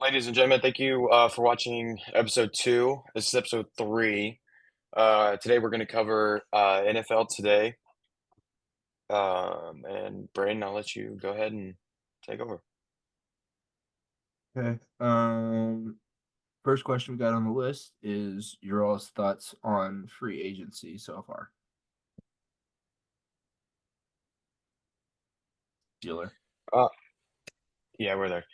Ladies and gentlemen, thank you for watching episode two. This is episode three. Today we're going to cover NFL today. And Brandon, I'll let you go ahead and take over. Okay. First question we got on the list is your all's thoughts on free agency so far. Dealer. Uh, yeah, we're there.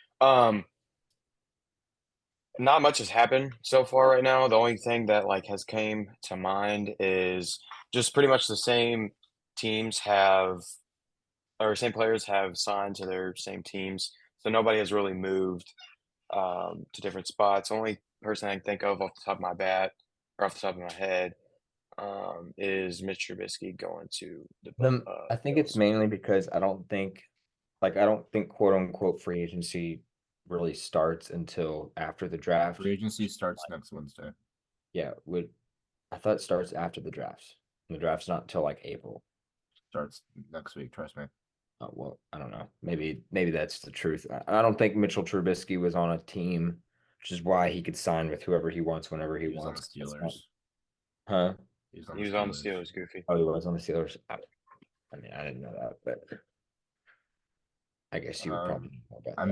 Not much has happened so far right now. The only thing that has came to mind is just pretty much the same teams have or same players have signed to their same teams. So nobody has really moved to different spots. Only person I can think of off the top of my bat or off the top of my head is Mitch Trubisky going to the I think it's Bills. mainly because I don't think quote unquote free agency really starts until after the draft. Free agency starts next Wednesday. Yeah, I thought it starts after the drafts. The draft's not until like April. Starts next week, trust me. Oh, well, I don't know. Maybe that's the truth. I don't think Mitchell Trubisky was on a team, which is why he could sign with whoever he wants whenever he He was on the wants. Steelers. Huh? He was on He the was on the Steelers. Steelers, Goofy. Oh, he was on the Steelers. I mean, I didn't know that, but I guess you would probably know about I that.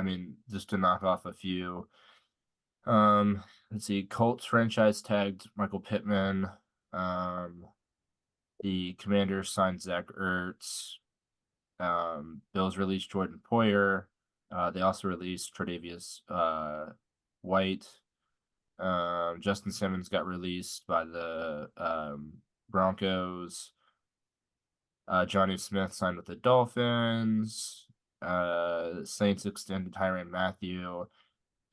mean just to knock off a few. Let's see. Colts franchise tagged Michael Pittman. The Commanders signed Zach Ertz. Bills released Jordan Poyer. They also released Tre'Davious White. Justin Simmons got released by the Broncos. Johnny Smith signed with the Dolphins. Saints extended Tyrann Mathieu.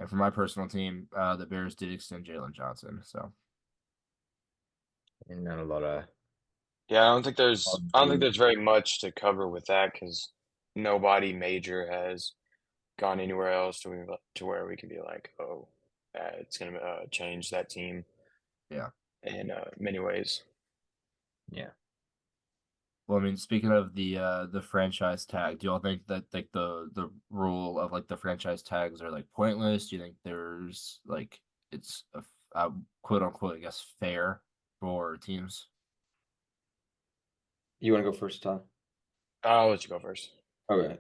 And for my personal team, the Bears did extend Jalen Johnson. So And not a lot of Yeah, I don't think there's very much to cover with that because nobody major has gone anywhere else to where we can be like, oh, it's going to change that team. yeah. In many ways. yeah. Well, I mean, speaking of the franchise tag, do y'all think that like the rule of like the franchise tags are like pointless? Do you think there's like it's a quote unquote, I guess, fair for teams? You want to go first, Todd? I'll let you go first. Okay.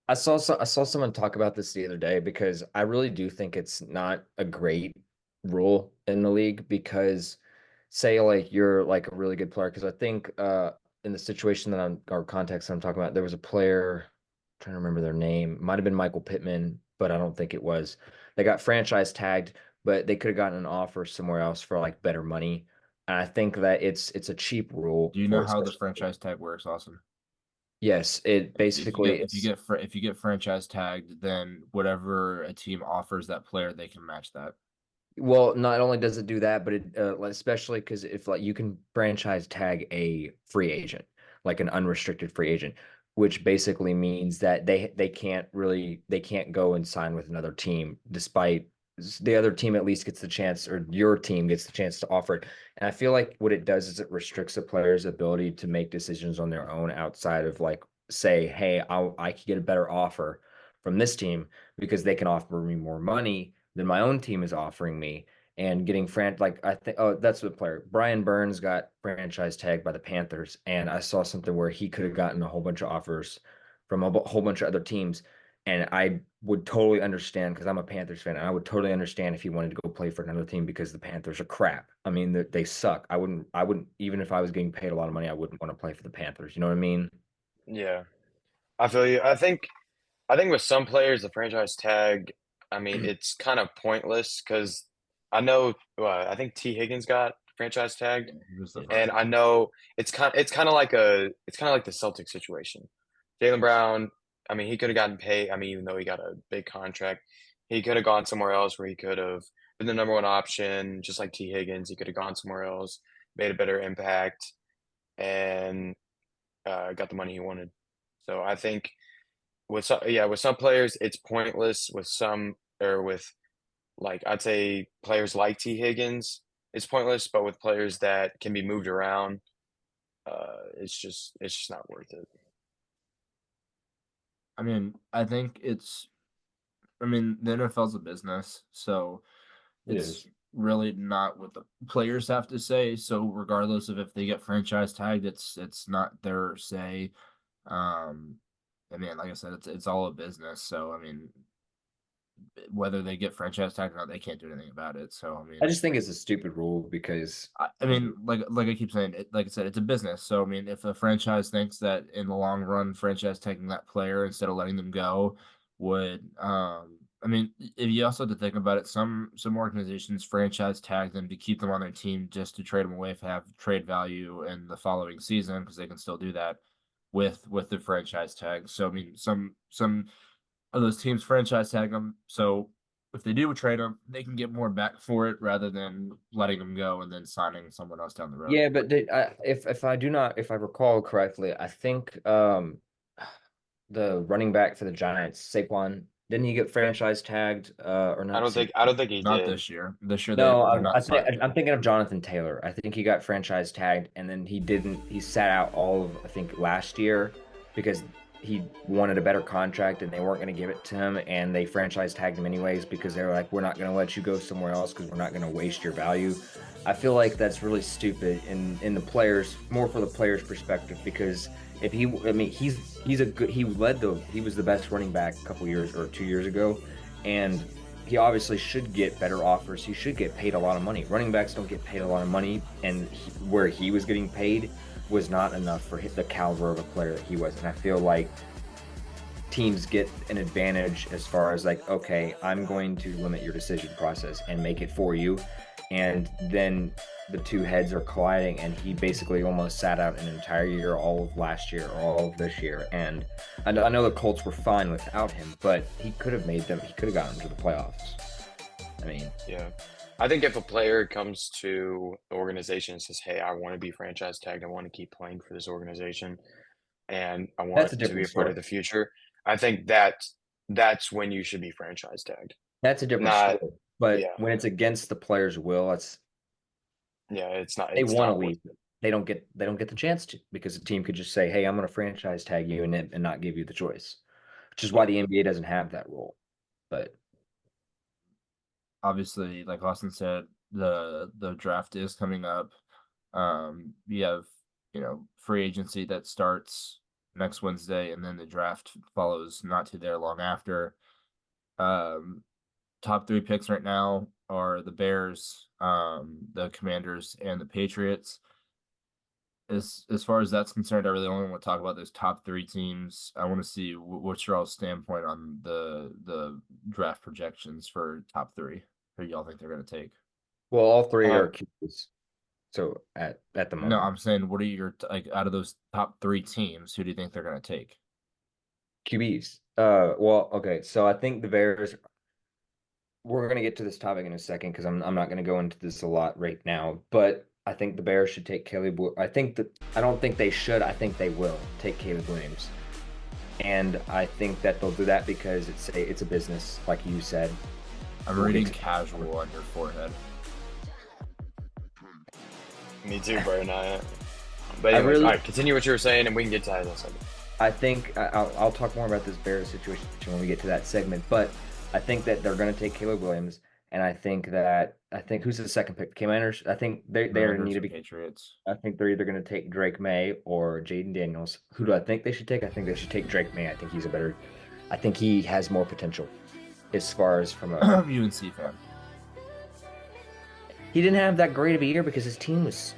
I saw someone talk about this the other day because I really do think it's not a great rule in the league because say like you're like a really good player because I think in the situation that I'm or context I'm talking about there was a player I'm trying to remember their name, might have been Michael Pittman, but I don't think it was. They got franchise tagged, but they could have gotten an offer somewhere else for like better money. And I think that it's a cheap rule Do you know for how the especially franchise tag works, Austin? yes, it basically it's If you get franchise tagged, then whatever a team offers that player, they can match that. well, not only does it do that, but it like, especially because if like you can franchise tag a free agent, like an unrestricted free agent, which basically means that they can't go and sign with another team, despite the other team at least gets the chance, or your team gets the chance to offer it. And I feel like what it does is it restricts a player's ability to make decisions on their own outside of like say, hey, I could get a better offer from this team because they can offer me more money than my own team is offering me and getting like I think oh that's the player Brian Burns got franchise tagged by the Panthers, and I saw something where he could have gotten a whole bunch of offers from a whole bunch of other teams, and I would totally understand because I'm a Panthers fan, and I would totally understand if he wanted to go play for another team because the Panthers are crap. I mean they suck. I wouldn't even if I was getting paid a lot of money, I wouldn't want to play for the Panthers. You know what I mean? Yeah, I feel you. I think with some players, the franchise tag, I mean, it's kind of pointless because I know, I think T. Higgins got franchise tagged, He was the Yeah. and first I one. know it's kind of like the Celtic situation. Jalen Brown, I mean, he could have gotten paid. I mean, even though he got a big contract, he could have gone somewhere else where he could have been the number one option, just like T. Higgins. He could have gone somewhere else, made a better impact, and got the money he wanted. So I think with some players it's pointless. With some or with like I'd say players like T Higgins, it's pointless. But with players that can be moved around, it's just not worth it. I mean, I think it's. I mean, the NFL's a business, so It it's is. really not what the players have to say. So regardless of if they get franchise tagged, it's not their say. Um, I mean, like I said, it's all a business. So I mean, whether they get franchise tagged or not, they can't do anything about it. So I I mean, just think it's a stupid rule because I mean, like I keep saying, like I said, it's a business. So I mean, if a franchise thinks that in the long run, franchise taking that player instead of letting them go would, I mean, if you also have to think about it, some organizations franchise tag them to keep them on their team just to trade them away if they have trade value in the following season because they can still do that with the franchise tag. So I mean, some of those teams franchise tag them. So if they do trade them, they can get more back for it rather than letting them go and then signing someone else down the road. yeah, but if I recall correctly, I think the running back for the Giants, Saquon, didn't he get franchise tagged or not? I don't think he Not did. this year. This year No, they're not signing. I'm thinking of Jonathan Taylor. I think he got franchise tagged, and then he sat out all of I think last year because he wanted a better contract, and they weren't going to give it to him, and they franchise tagged him anyways because they were like, we're not going to let you go somewhere else because we're not going to waste your value. I feel like that's really stupid in the players, more for the players' perspective, because if he, I mean, he's a good, he was the best running back a couple years or 2 years ago, and he obviously should get better offers. He should get paid a lot of money. Running backs don't get paid a lot of money, and where he was getting paid was not enough for the caliber of a player that he was. And I feel like teams get an advantage as far as like, okay, I'm going to limit your decision process and make it for you. And then the two heads are colliding, and he basically almost sat out an entire year, all of last year, or all of this year. And I know the Colts were fine without him, but he could have gotten to the playoffs. I mean, Yeah. I think if a player comes to the organization and says, "Hey, I want to be franchise tagged. I want to keep playing for this organization, and I that's a want to be different a part story. of the future," I think that's when you should be franchise tagged. That's a different Not, story. But yeah, when it's against the player's will, yeah. they It's want to not worth leave. They don't get the chance to because the team could just say, "Hey, I'm going to franchise tag you," and not give you the choice. Which is why it. the NBA doesn't have that rule. But Obviously, like Austin said, the draft is coming up. You have, free agency that starts next Wednesday, and then the draft follows not too there long after. Um, Top three picks right now are the Bears, the Commanders, and the Patriots. As far as that's concerned, I really only want to talk about those top three teams. I want to see what's your all standpoint on the draft projections for top three. Who y'all think they're going to take? well, all three Uh, are QBs. So at the No, moment, I'm saying, what are your like out of those top three teams? Who do you think they're going to take? QBs. Well, okay. So I think the Bears. We're gonna get to this topic in a second because I'm not gonna go into this a lot right now. But I think the Bears should take Caleb. I don't think they should. I think they will take Caleb Williams, and I think that they'll do that because it's a business, like you said. I'm We'll reading get to- casual on your forehead. Me too, bro. But I anyways, really- all right. Continue what you were saying, and we can get to that in a second. I think I'll talk more about this Bears situation when we get to that segment. But I think that they're gonna take Caleb Williams, and I think who's the second pick? Commanders. I think they Commanders need to or be. Patriots. I think they're either going to take Drake May or Jaden Daniels. Who do I think they should take? I think they should take Drake May. I think he has more potential as far as from a. UNC fan. He didn't have that great of a year because his team was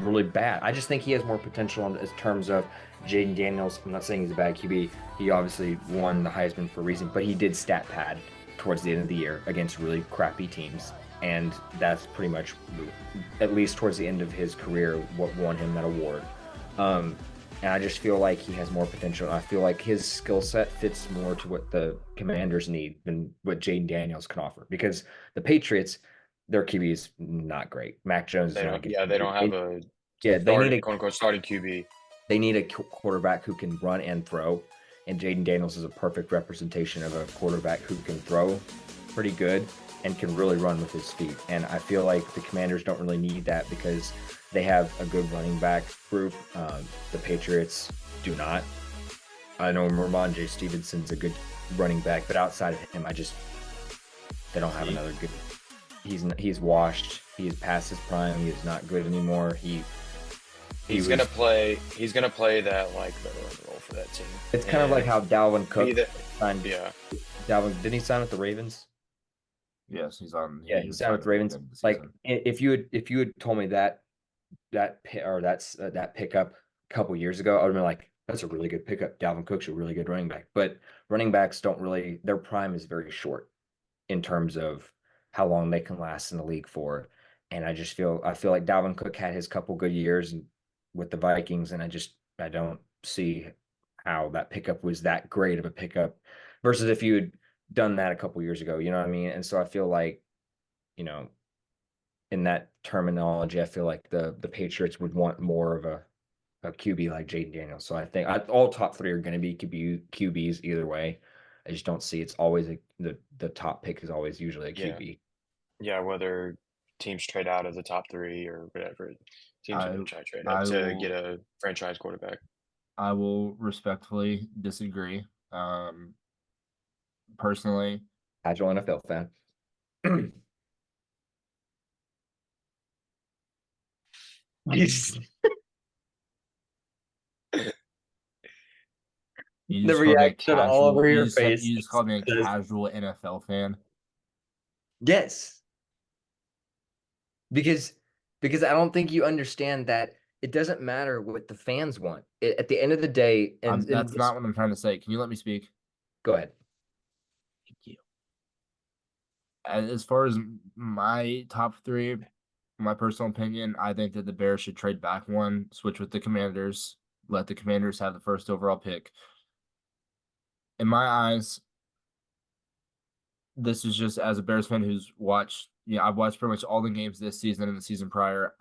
really bad. I just think he has more potential in terms of Jaden Daniels. I'm not saying he's a bad QB. He obviously won the Heisman for a reason, but he did stat pad towards the end of the year against really crappy teams. And that's pretty much, at least towards the end of his career, what won him that award. And I just feel like he has more potential. And I feel like his skill set fits more to what the Commanders need than what Jaden Daniels can offer. Because the Patriots, their QB is not great. Mac Jones is They not don't. good. Yeah, they don't have a Yeah, they need quote unquote starting QB. they need a quarterback who can run and throw. And Jaden Daniels is a perfect representation of a quarterback who can throw pretty good and can really run with his feet. And I feel like the Commanders don't really need that because they have a good running back group. The Patriots do not. I know Ramondre Stevenson's a good running back, but outside of him, they don't have another good. He's washed. He is past his prime. He is not good anymore. He's gonna play that like veteran role for that team. It's kind of like how Dalvin Cook signed. Yeah. Dalvin, didn't he sign with the Ravens? Yes, he's on. Yeah, he signed with the Ravens. Like if you had told me that pickup a couple years ago, I would have been like, that's a really good pickup. Dalvin Cook's a really good running back. But running backs don't really, their prime is very short in terms of how long they can last in the league for. And I feel like Dalvin Cook had his couple good years with the Vikings, and I don't see how that pickup was that great of a pickup versus if you had done that a couple years ago, you know what I mean? And so I feel like, in that terminology, I feel like the Patriots would want more of a QB like Jayden Daniels. So I think all top three are going to be QBs either way. I just don't see it's always the top pick is always usually a QB. Yeah, whether teams trade out of the top three or whatever, teams are going to try to trade up to get a franchise quarterback. I will respectfully disagree. Personally, casual NFL fan. The reaction all over your face. You just called me a casual NFL fan. Yes. Because I don't think you understand that it doesn't matter what the fans want. At the end of the day, and that's not what I'm trying to say. Can you let me speak? Go ahead. Thank you. As far as my top three, my personal opinion, I think that the Bears should trade back one, switch with the Commanders, let the Commanders have the first overall pick. In my eyes, this is just as a Bears fan who's watched, I've watched pretty much all the games this season and the season prior.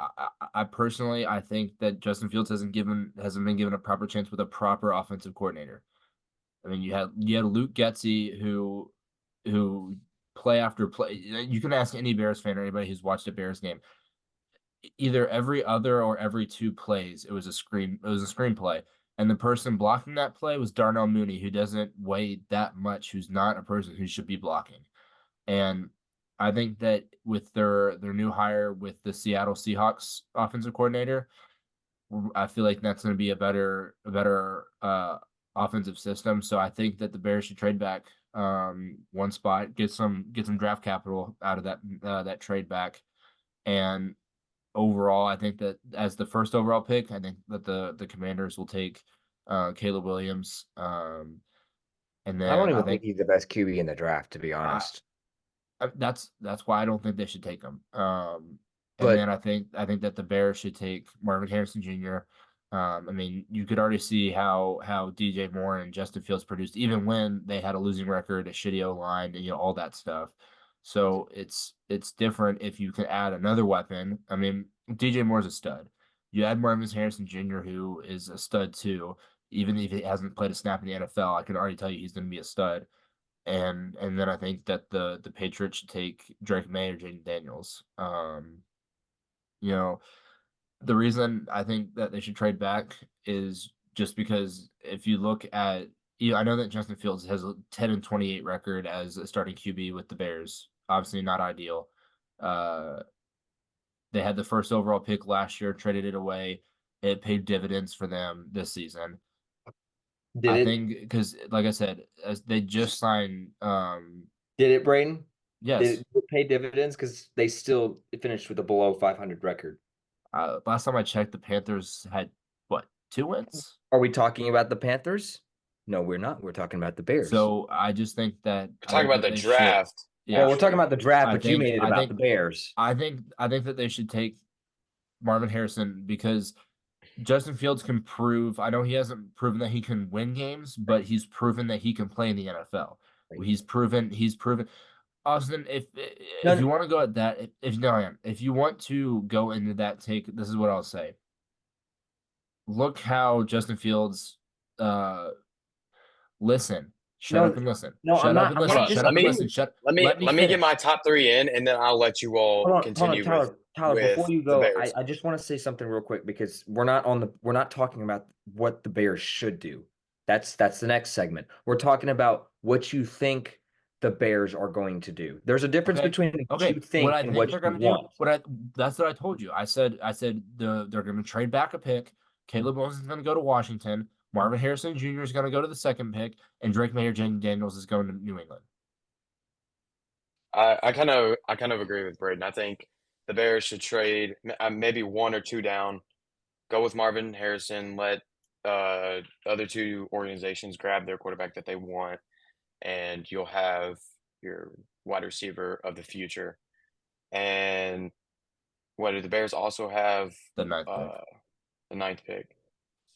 I personally, I think that Justin Fields hasn't been given a proper chance with a proper offensive coordinator. I mean, you had Luke Getsy who play after play. You can ask any Bears fan or anybody who's watched a Bears game. Either every other or every two plays, it was a screenplay. And the person blocking that play was Darnell Mooney, who doesn't weigh that much, who's not a person who should be blocking. And I think that with their new hire with the Seattle Seahawks offensive coordinator, I feel like that's going to be a better offensive system. So I think that the Bears should trade back one spot, get some draft capital out of that trade back. And overall, I think that as the first overall pick, I think that the Commanders will take Caleb Williams. And then I don't even think he's the best QB in the draft, to be honest. That's why I don't think they should take him. And then I think that the Bears should take Marvin Harrison Jr. I mean, you could already see how DJ Moore and Justin Fields produced, even when they had a losing record, a shitty O-line, and all that stuff. So it's different if you can add another weapon. I mean, DJ Moore's a stud. You add Marvin Harrison Jr., who is a stud too. Even if he hasn't played a snap in the NFL, I can already tell you he's going to be a stud. And then I think that the Patriots should take Drake May or Jayden Daniels. The reason I think that they should trade back is just because if you look at, I know that Justin Fields has a 10-28 record as a starting QB with the Bears. Obviously not ideal. They had the first overall pick last year, traded it away. It paid dividends for them this season. I think because, like I said, as they just signed. Did it, Braden? Yes. Did it pay dividends because they still finished with a below 500 record? Last time I checked, the Panthers had 2 wins? Are we talking about the Panthers? No, we're not. We're talking about the Bears. So I just think that we're talking about the draft. Yeah, we're talking about the draft, but you made it about the Bears. I think that they should take Marvin Harrison because Justin Fields can prove. I know he hasn't proven that he can win games, but he's proven that he can play in the NFL. He's proven. Austin, if you want to go at that, if you want to go into that take, this is what I'll say. Look how Justin Fields, listen. Shut up and listen. No, shut I'm up not. And listen. Let me get my top three in, and then I'll let you all continue. Tyler, before you go, I just want to say something real quick because we're not talking about what the Bears should do. That's the next segment. We're talking about what you think the Bears are going to do. There's a difference Okay. between what Okay. you What think I and think what they're you gonna do. want. That's what I told you. I said they're gonna trade back a pick. Caleb Williams is gonna go to Washington. Marvin Harrison Jr. is gonna go to the second pick, and Drake Mayer Jane Daniels is going to New England. I kind of agree with Braden. I think the Bears should trade maybe one or two down, go with Marvin Harrison, let the other two organizations grab their quarterback that they want, and you'll have your wide receiver of the future. And what do the Bears also have? The ninth pick. Uh, the ninth pick.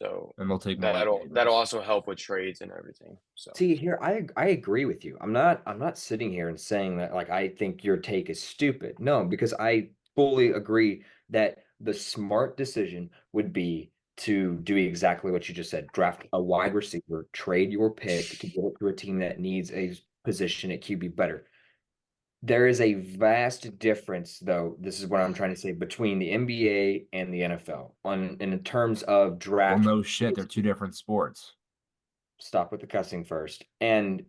So And they'll take Malik that'll Neighbors. also help with trades and everything. So See here, I agree with you. I'm not sitting here and saying that like I think your take is stupid. No, because I fully agree that the smart decision would be to do exactly what you just said. Draft a wide receiver, trade your pick to give it to a team that needs a position at QB better. There is a vast difference, though. This is what I'm trying to say between the NBA and the NFL in terms of Well, draft. no shit. They're two different sports. Stop with the cussing first. And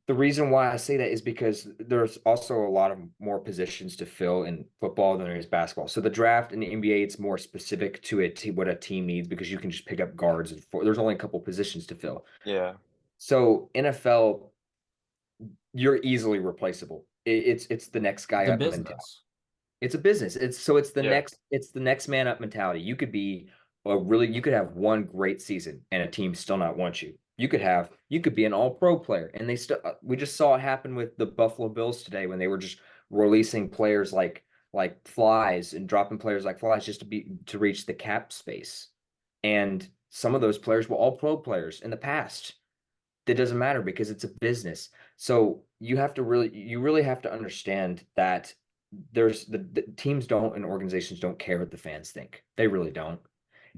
the reason why I say that is because there's also a lot of more positions to fill in football than there is basketball. So the draft in the NBA, it's more specific to what a team needs because you can just pick up guards and there's only a couple positions to fill. yeah, So NFL, you're easily replaceable. It's the next guy It's a up mentality. business. It's a business. yeah, It's the next man up mentality. You could have one great season and a team still not want you. You could be an all pro player and they still we just saw it happen with the Buffalo Bills today when they were just releasing players like flies and dropping players like flies just to reach the cap space. And some of those players were all pro players in the past. That doesn't matter because it's a business. So you really have to understand that the teams don't and organizations don't care what the fans think. They really don't.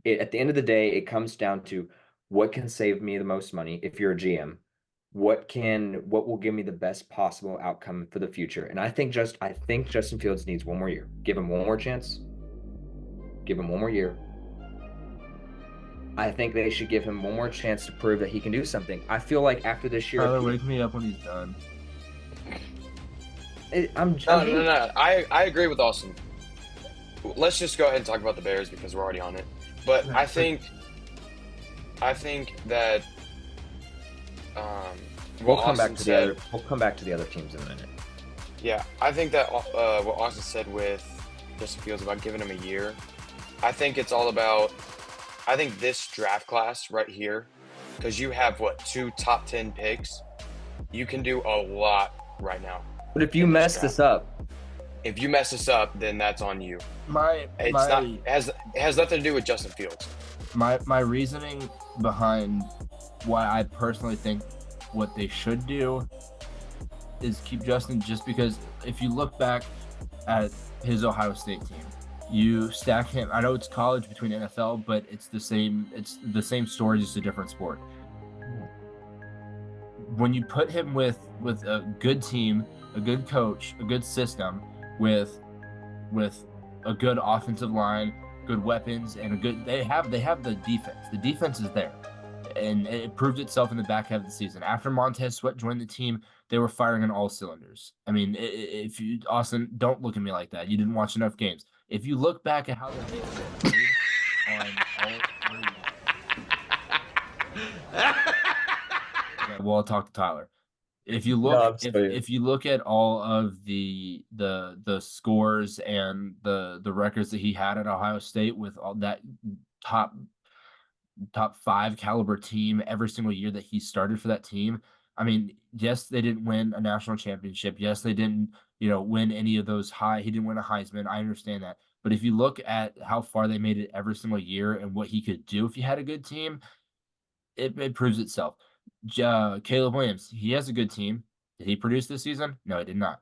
At the end of the day, it comes down to what can save me the most money if you're a GM. What will give me the best possible outcome for the future? And I think Justin Fields needs one more year. Give him one more chance. Give him one more year. I think they should give him one more chance to prove that he can do something. I feel like after this year, Tyler, wake me up when he's done. no. I agree with Austin. Let's just go ahead and talk about the Bears because we're already on it. But I think that we'll what come back Austin to said. we'll come back to the other teams in a minute. Yeah, I think that what Austin said with Justin Fields about giving him a year. I think it's all about. I think this draft class right here, because you have two top 10 picks, you can do a lot right now. But if you in mess draft. this up, If you mess this up, then that's on you. It has nothing to do with Justin Fields. My reasoning behind why I personally think what they should do is keep Justin, just because if you look back at his Ohio State team, you stack him. I know it's college between NFL, but it's the same story, just a different sport. When you put him with a good team, a good coach, a good system, with a good offensive line, good weapons, and they have the defense. The defense is there, and it proved itself in the back half of the season. After Montez Sweat joined the team, they were firing on all cylinders. I mean, if you, Austin, don't look at me like that. You didn't watch enough games. If you look back at how the defense played on all okay, well, I'll talk to Tyler. If you look, if you look at all of the scores and the records that he had at Ohio State with all that top 5 caliber team every single year that he started for that team. I mean, yes, they didn't win a national championship. Yes, they didn't, win any of those he didn't win a Heisman. I understand that. But if you look at how far they made it every single year and what he could do if he had a good team, it proves itself. Caleb Williams, he has a good team. Did he produce this season? No, he did not.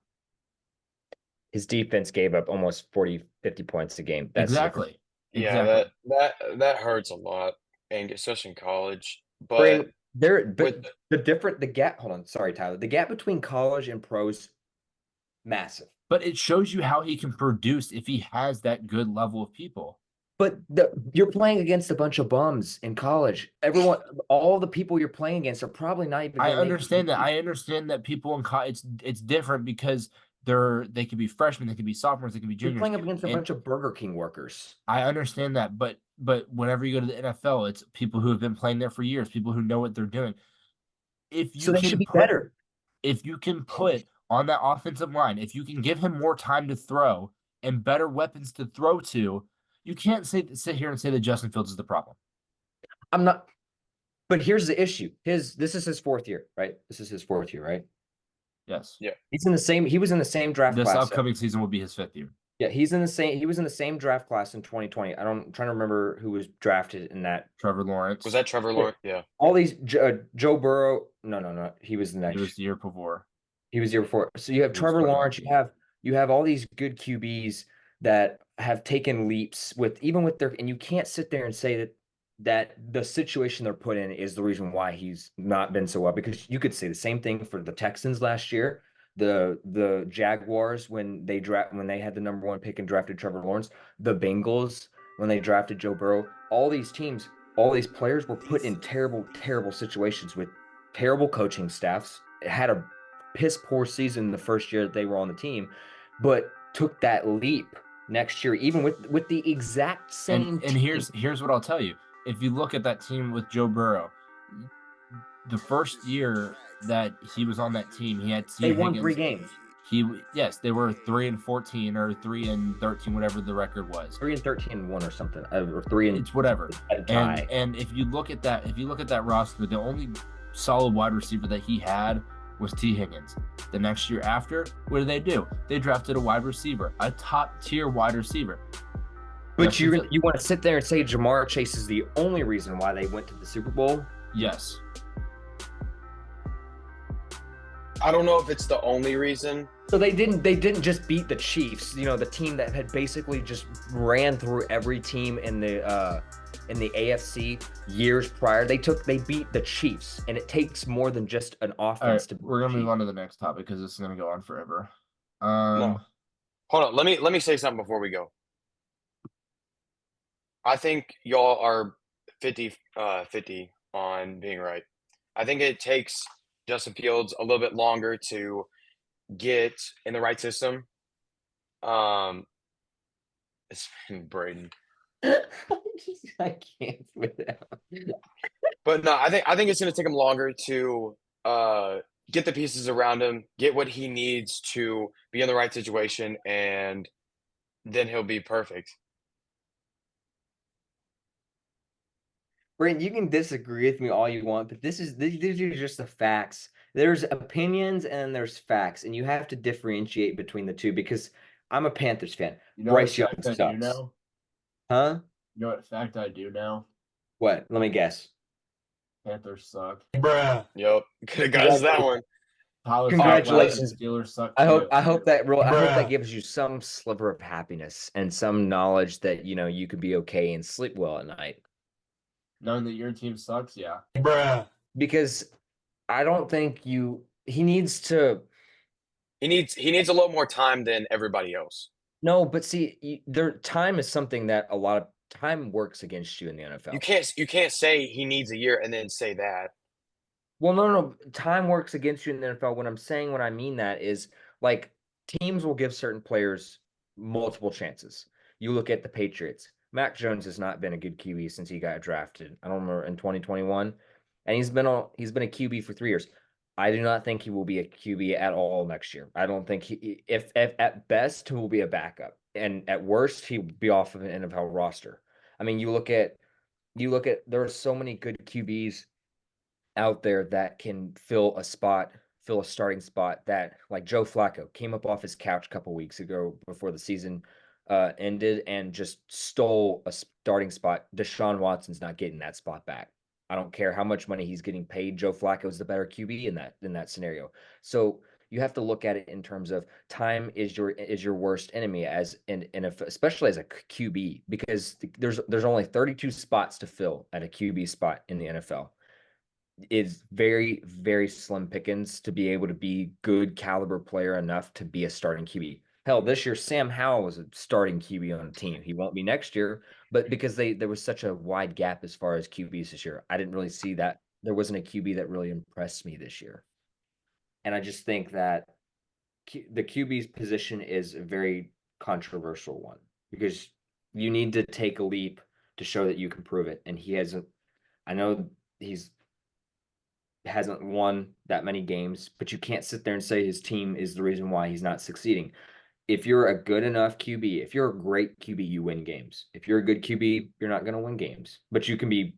His defense gave up almost 40, 50 points a game. That's Exactly. Yeah, that hurts a lot, and especially in college. But the gap. Hold on, sorry, Tyler. The gap between college and pros, massive. But it shows you how he can produce if he has that good level of people. But you're playing against a bunch of bums in college. Everyone, all the people you're playing against are probably not even I going to make understand that. the I understand that people in college, it's different because they could be freshmen, they could be sophomores, they could be You're juniors, playing up against a and bunch of Burger King workers. I understand that. But whenever you go to the NFL, it's people who have been playing there for years, people who know what they're doing. If So you they should can be put better. if you can put on that offensive line, if you can give him more time to throw and better weapons to throw to, you can't sit here and say that Justin Fields is the problem. I'm not. But here's the issue. This is his 4th year, right? This is his 4th year, right? Yes. Yeah. He was in the same draft This class. upcoming season will be his 5th year. Yeah, he was in the same draft class in 2020. I'm trying to remember who was drafted in that. Trevor Lawrence. Was that Trevor Lawrence? Yeah. All these Joe Burrow. No. He was the next. It was the year before. He was the year before. So you have Trevor Lawrence. You have all these good QBs that have taken leaps even with their, and you can't sit there and say that the situation they're put in is the reason why he's not been so well, because you could say the same thing for the Texans last year, the Jaguars when they had the number 1 pick and drafted Trevor Lawrence, the Bengals when they drafted Joe Burrow. All these teams, all these players were put in terrible situations with terrible coaching staffs. It had a piss poor season the first year that they were on the team, but took that leap next year, even with the exact same And here's what I'll tell you. If you look at that team with Joe Burrow, the first year that he was on that team, he had They won 3 games. They were 3-14 or 3-13, whatever the record was. 3-13-1 or something, or 3 and it's whatever. a tie. And if you look at that roster, the only solid wide receiver that he had was T. Higgins. The next year after, what did they do? They drafted a wide receiver, a top tier wide receiver. But you want to sit there and say Jamar Chase is the only reason why they went to the Super Bowl? Yes. I don't know if it's the only reason. So they didn't just beat the Chiefs, the team that had basically just ran through every team in the AFC years prior. They beat the Chiefs, and it takes more than just an offense to. We're gonna move on to the next topic because this is gonna go on forever. No. Hold on, let me say something before we go. I think y'all are 50-50 on being right. I think it takes Justin Fields a little bit longer to get in the right system. It's been Braden. I can't with that. But no, I think it's going to take him longer to get the pieces around him, get what he needs to be in the right situation, and then he'll be perfect. Brent, you can disagree with me all you want, but these are just the facts. There's opinions and there's facts, and you have to differentiate between the two because I'm a Panthers fan. Bryce Young sucks. Huh? You know what fact I do now? What? Let me guess. Panthers suck. Bruh. Yep. Could have guessed that one. Congratulations. Steelers suck. I hope that gives you some sliver of happiness and some knowledge that you could be okay and sleep well at night. Knowing that your team sucks, yeah. Bruh. Because I don't think he needs a little more time than everybody else. No, but see, their time is something that a lot of time works against you in the NFL. You can't say he needs a year and then say that. Well, no. Time works against you in the NFL. When I mean that is like teams will give certain players multiple chances. You look at the Patriots. Mac Jones has not been a good QB since he got drafted. I don't remember in 2021, and he's been a QB for 3 years. I do not think he will be a QB at all next year. I don't think if at best he will be a backup, and at worst he will be off of an NFL roster. I mean, you look at there are so many good QBs out there that can fill a starting spot. That like Joe Flacco came up off his couch a couple weeks ago before the season ended and just stole a starting spot. Deshaun Watson's not getting that spot back. I don't care how much money he's getting paid. Joe Flacco is the better QB in that scenario. So you have to look at it in terms of time is your worst enemy especially as a QB, because there's only 32 spots to fill at a QB spot in the NFL. It's very, very slim pickings to be able to be good caliber player enough to be a starting QB. Hell, this year Sam Howell was a starting QB on the team. He won't be next year, but because there was such a wide gap as far as QBs this year, I didn't really see that. There wasn't a QB that really impressed me this year. And I just think that the QB's position is a very controversial one because you need to take a leap to show that you can prove it. And he hasn't, I know hasn't won that many games, but you can't sit there and say his team is the reason why he's not succeeding. If you're a good enough QB, if you're a great QB, you win games. If you're a good QB, you're not going to win games, but you can be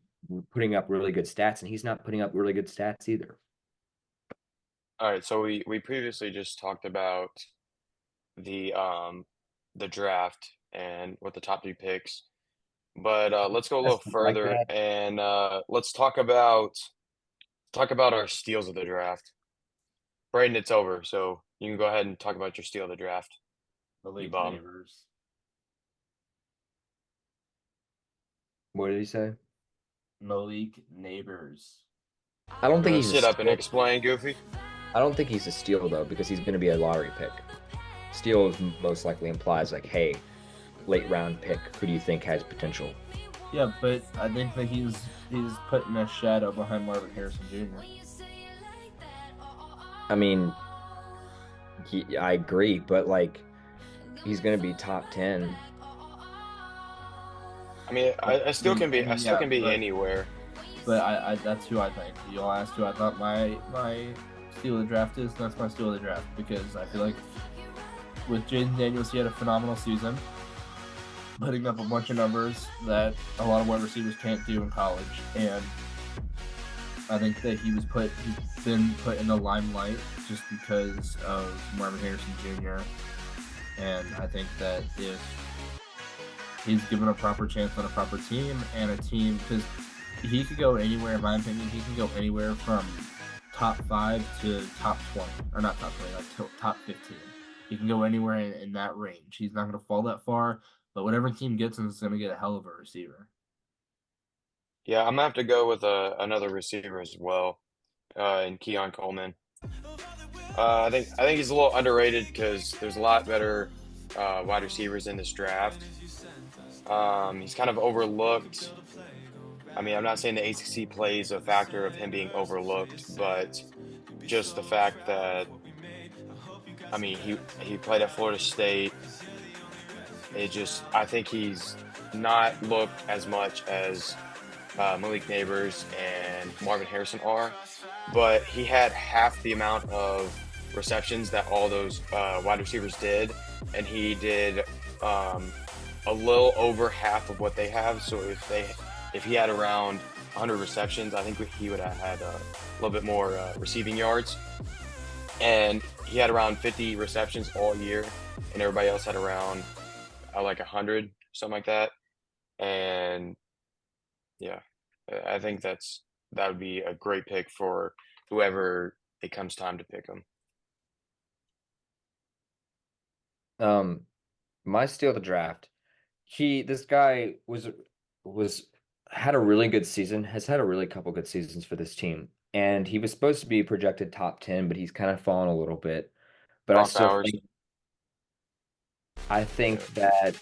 putting up really good stats, and he's not putting up really good stats either. All right, so we previously just talked about the draft and what the top 3 picks. But let's go a little Like further that. and let's talk about our steals of the draft. Braden, it's over, so you can go ahead and talk about your steal of the draft. Malik bum. Neighbors. What did he say? Malik Neighbors. I don't You think want he's to a sit up and steal. explain, Goofy? I don't think he's a steal though, because he's going to be a lottery pick. Steal most likely implies like, hey, late round pick. Who do you think has potential? Yeah, but I think that he's putting a shadow behind Marvin Harrison Jr. I mean, I agree, but like, he's going to be top 10. I mean, I still can be. I still Yeah, can be but- anywhere. But I that's who I think. You'll ask who I thought my steal of the draft is. That's my steal of the draft because I feel like with Jaden Daniels, he had a phenomenal season, putting up a bunch of numbers that a lot of wide receivers can't do in college, and I think that he's been put in the limelight just because of Marvin Harrison Jr. And I think that if he's given a proper chance on a proper team and a team, because he could go anywhere, in my opinion, he can go anywhere from top 5 to top 20, or not top 20, like top 15. He can go anywhere in that range. He's not going to fall that far, but whatever team gets him is going to get a hell of a receiver. Yeah, I'm gonna have to go with another receiver as well, in Keon Coleman. I think he's a little underrated because there's a lot better wide receivers in this draft. He's kind of overlooked. I mean, I'm not saying the ACC plays a factor of him being overlooked, but just the fact that, I mean, he played at Florida State. I think he's not looked as much as Malik Neighbors and Marvin Harrison are, but he had half the amount of receptions that all those wide receivers did, and he did a little over half of what they have. So if he had around 100 receptions, I think he would have had a little bit more receiving yards. And he had around 50 receptions all year, and everybody else had around like 100, something like that. And yeah, I think that would be a great pick for whoever it comes time to pick him. My steal of the draft. This guy had a really good season, has had a really couple good seasons for this team. And he was supposed to be projected top 10, but he's kind of fallen a little bit. But Brock Bowers. I think that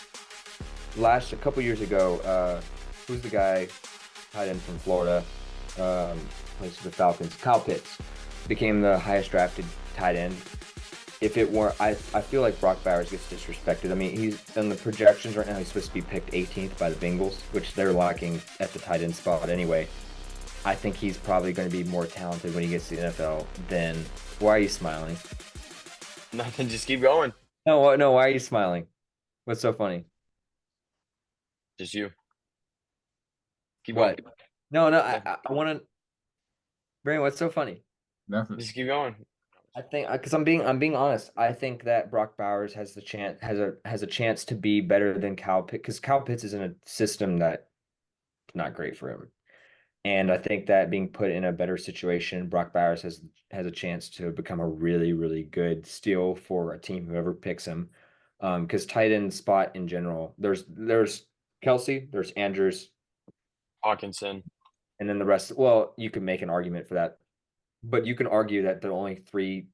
a couple years ago, who's the guy tight end from Florida, plays for the Falcons, Kyle Pitts, became the highest drafted tight end. If it weren't, I feel like Brock Bowers gets disrespected. I mean, he's in the projections right now. He's supposed to be picked 18th by the Bengals, which they're lacking at the tight end spot anyway. I think he's probably going to be more talented when he gets to the NFL than. Why are you smiling? Nothing, just keep going. No, why are you smiling? What's so funny? Just you. Keep What? going. No, I want to. Brandon, what's so funny? Nothing. Just keep going. I think because I'm being honest. I think that Brock Bowers has a chance to be better than Kyle Pitts because Kyle Pitts is in a system that's not great for him, and I think that being put in a better situation, Brock Bowers has a chance to become a really really good steal for a team whoever picks him. Because tight end spot in general, there's Kelsey, there's Andrews, Hawkinson. and then the rest. Well, you can make an argument for that, but you can argue that the only 3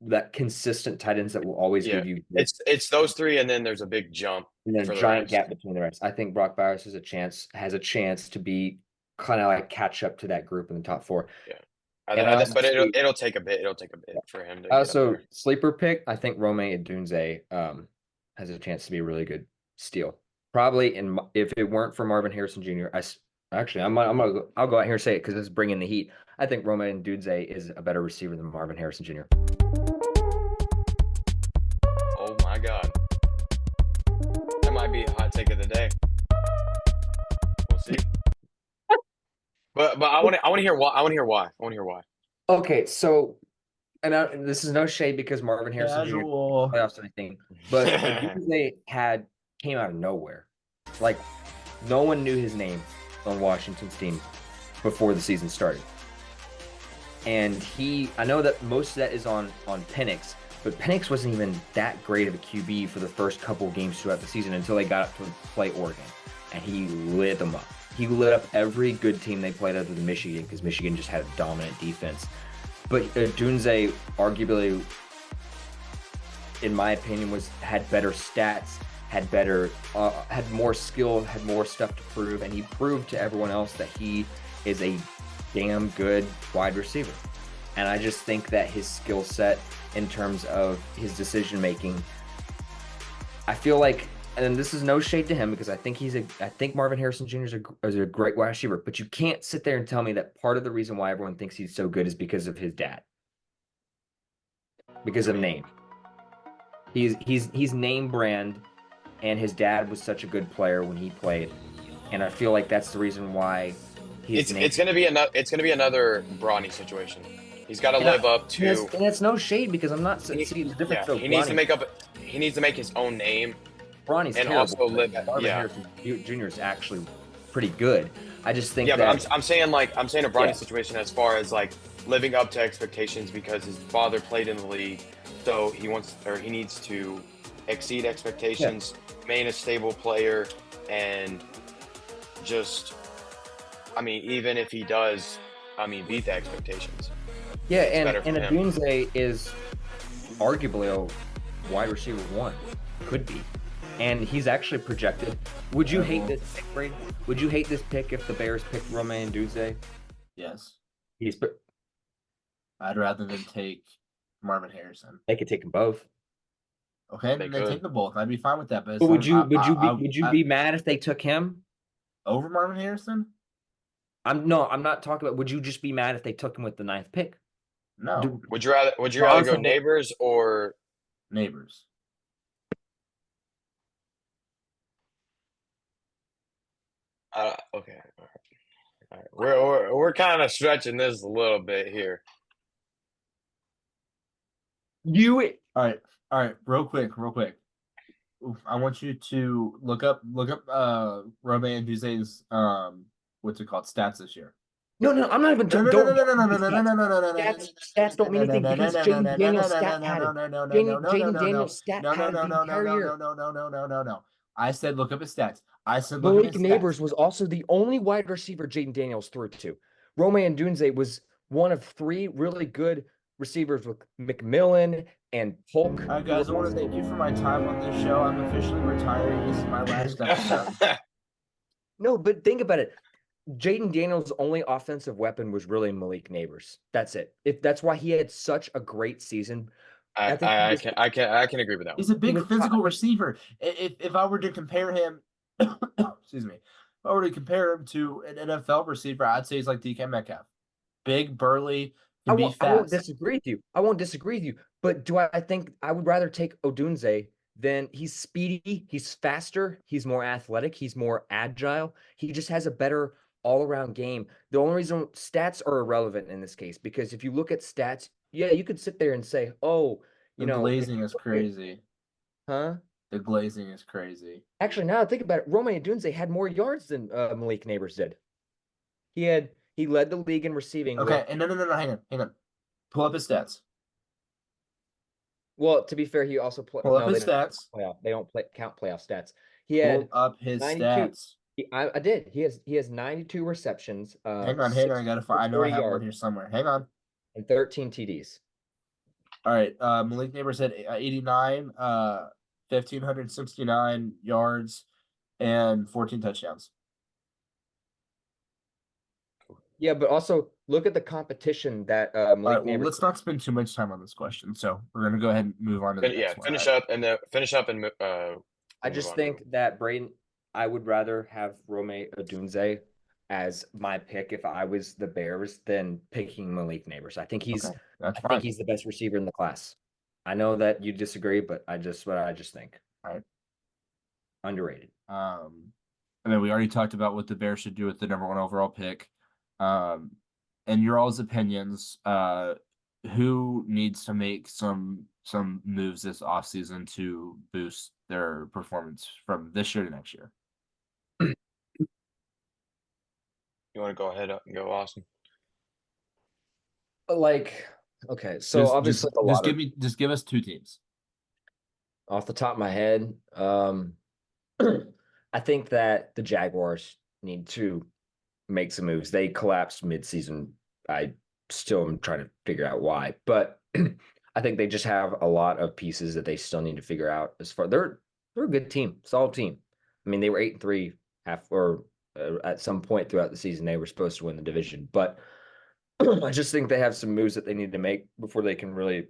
that consistent tight ends that will always Yeah, give you good, it's those three, and then there's a big jump and then for a the giant rest. gap between the rest. I think Brock Bowers has a chance to be kind of like catch up to that group in the top four. Yeah, And I also but see, it'll take a bit. It'll take a bit for him to get up also there. sleeper pick. I think Rome Odunze has a chance to be a really good steal. Probably if it weren't for Marvin Harrison Jr. Actually I'll go out here and say it because this is bringing the heat. I think Rome Odunze is a better receiver than Marvin Harrison Jr. Oh my God, that might be a hot take of the day. We'll see. But I want to hear why. I want to hear why. Okay, so and this is no shade because Marvin Harrison Jr. Casual. playoffs or anything, but Odunze came out of nowhere. Like no one knew his name on Washington's team before the season started. And I know that most of that is on Penix, but Penix wasn't even that great of a QB for the first couple games throughout the season until they got up to play Oregon, and he lit them up. He lit up every good team they played other than Michigan because Michigan just had a dominant defense. But Odunze arguably, in my opinion, had better stats, had more skill, had more stuff to prove, and he proved to everyone else that he is a damn good wide receiver. And I just think that his skill set in terms of his decision making, I feel like, and this is no shade to him because I think Marvin Harrison Jr. is a great wide receiver, but you can't sit there and tell me that part of the reason why everyone thinks he's so good is because of his dad. Because of name. He's name brand, and his dad was such a good player when he played. And I feel like that's the reason why it's gonna be another Bronny situation. He's got to live up to. And it's no shade because I'm not seeing the difference. He needs to make up. He needs to make his own name. Bronny's and terrible. Also live. Marvin Harrison Jr. is actually pretty good. I just think. Yeah, that, but I'm saying a Bronny situation as far as like living up to expectations because his father played in the league, so he needs to exceed expectations, remain a stable player, and just. I mean, even if he does, beat the expectations. Yeah, and Odunze is arguably a wide receiver one, could be, and he's actually projected. Would you hate this pick, Brady? Would you hate this pick if the Bears picked Rome Odunze? Yes. I'd rather than take Marvin Harrison. They could take them both. Okay, then take them both. I'd be fine with that. But would you be mad if they took him over Marvin Harrison? I'm not talking about. Would you just be mad if they took him with the 9th pick? No. Would you rather go Neighbors or Neighbors? Okay. All right. We're kind of stretching this a little bit here. All right. Real quick. I want you to look up Rome Odunze's what's it called, stats this year. No, I'm not even. No. Stats don't mean anything because Jaden Daniels stat padded. Jaden Daniels stat padded the entire year. No. I said look up his stats. I said look Malik Neighbors was also the only wide receiver Jaden Daniels threw to. Rome Odunze was one of 3 really good receivers with McMillan and Polk. All right, guys, I want to thank you for my time on this show. I'm officially retiring. This is my last episode. No, but think about it. Jaden Daniels' only offensive weapon was really Malik Neighbors. That's it. That's why he had such a great season. I can agree with that. He's a big physical receiver. If I were to compare him, excuse me, if I were to compare him to an NFL receiver, I'd say he's like DK Metcalf. Big, burly, can be fast. I won't disagree with you. But do I think I would rather take Odunze than he's speedy, he's faster, he's more athletic, he's more agile. He just has a better all-around game. The only reason stats are irrelevant in this case, because if you look at stats, you could sit there and say, the glazing is crazy. Huh? The glazing is crazy. Actually, now I think about it, Rome Odunze had more yards than Malik Neighbors did. He led the league in receiving. Okay, and no, hang on. Pull up his stats. Well, to be fair, he also pull up his stats. They don't count playoff stats. He had pull up his stats. I did. He has 92 receptions. Hang on. I gotta find. I know I have one here somewhere. Hang on. And 13 TDs. All right. Malik Neighbors had 89, 1,569 yards, and 14 touchdowns. Yeah, but also look at the competition that All Malik right. Well, Neighbors. let's not spend too much time on this question. So we're gonna go ahead and move on to the Yeah, next one. finish All right. up and then finish up and I we'll move just on. think that Braden, I would rather have Rome Odunze as my pick if I was the Bears than picking Malik Neighbors. Okay, that's I fine. think he's the best receiver in the class. I know that you disagree, but I just think. All right. Underrated. And then we already talked about what the Bears should do with the number 1 overall pick. In your all's opinions, who needs to make some moves this offseason to boost their performance from this year to next year? You want to go ahead and go, Austin? Like, okay, so obviously a lot of just give us 2 teams. off the top of my head, I think that the Jaguars need to make some moves. They collapsed midseason. I still am trying to figure out why, but I think they just have a lot of pieces that they still need to figure out. As far they're a good team, solid team. I mean, they were 8-3 at some point throughout the season they were supposed to win the division, but I just think they have some moves that they need to make before they can really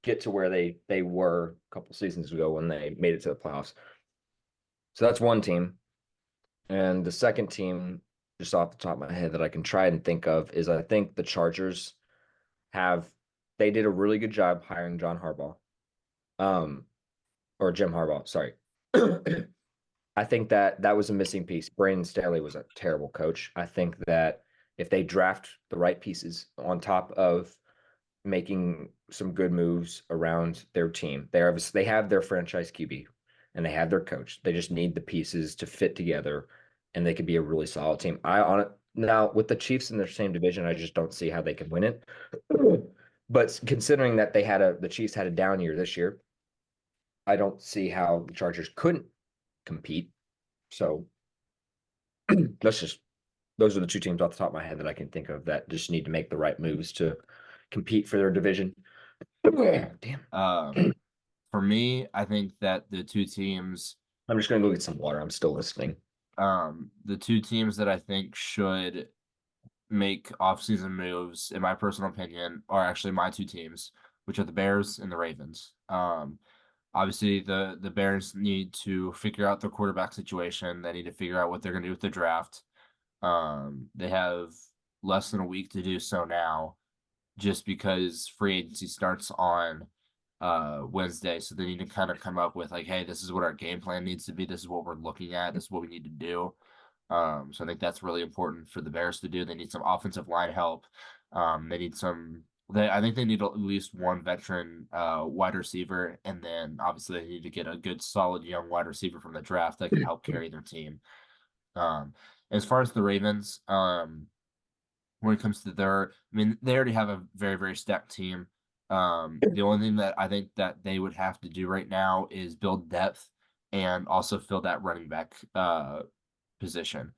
get to where they were a couple seasons ago when they made it to the playoffs. So that's one team. And the second team, just off the top of my head, that I can try and think of is I think the Chargers they did a really good job hiring John Harbaugh. Or Jim Harbaugh, sorry. I think that was a missing piece. Brandon Staley was a terrible coach. I think that if they draft the right pieces on top of making some good moves around their team, they have their franchise QB and they have their coach. They just need the pieces to fit together, and they could be a really solid team. Now with the Chiefs in their same division, I just don't see how they can win it. But considering that the Chiefs had a down year this year, I don't see how the Chargers couldn't compete. So those are the 2 teams off the top of my head that I can think of that just need to make the right moves to compete for their division. Damn. For me, I think that the 2 teams. I'm just gonna go get some water. I'm still listening. The 2 teams that I think should make offseason moves, in my personal opinion, are actually my 2 teams, which are the Bears and the Ravens. Obviously, the Bears need to figure out their quarterback situation. They need to figure out what they're going to do with the draft. They have less than a week to do so now, just because free agency starts on Wednesday. So they need to kind of come up with like, hey, this is what our game plan needs to be. This is what we're looking at. This is what we need to do. So I think that's really important for the Bears to do. They need some offensive line help. They need I think they need at least one veteran wide receiver, and then obviously they need to get a good, solid young wide receiver from the draft that can help carry their team. As far as the Ravens, when it comes to they already have a very, very stacked team. The only thing that I think that they would have to do right now is build depth and also fill that running back position.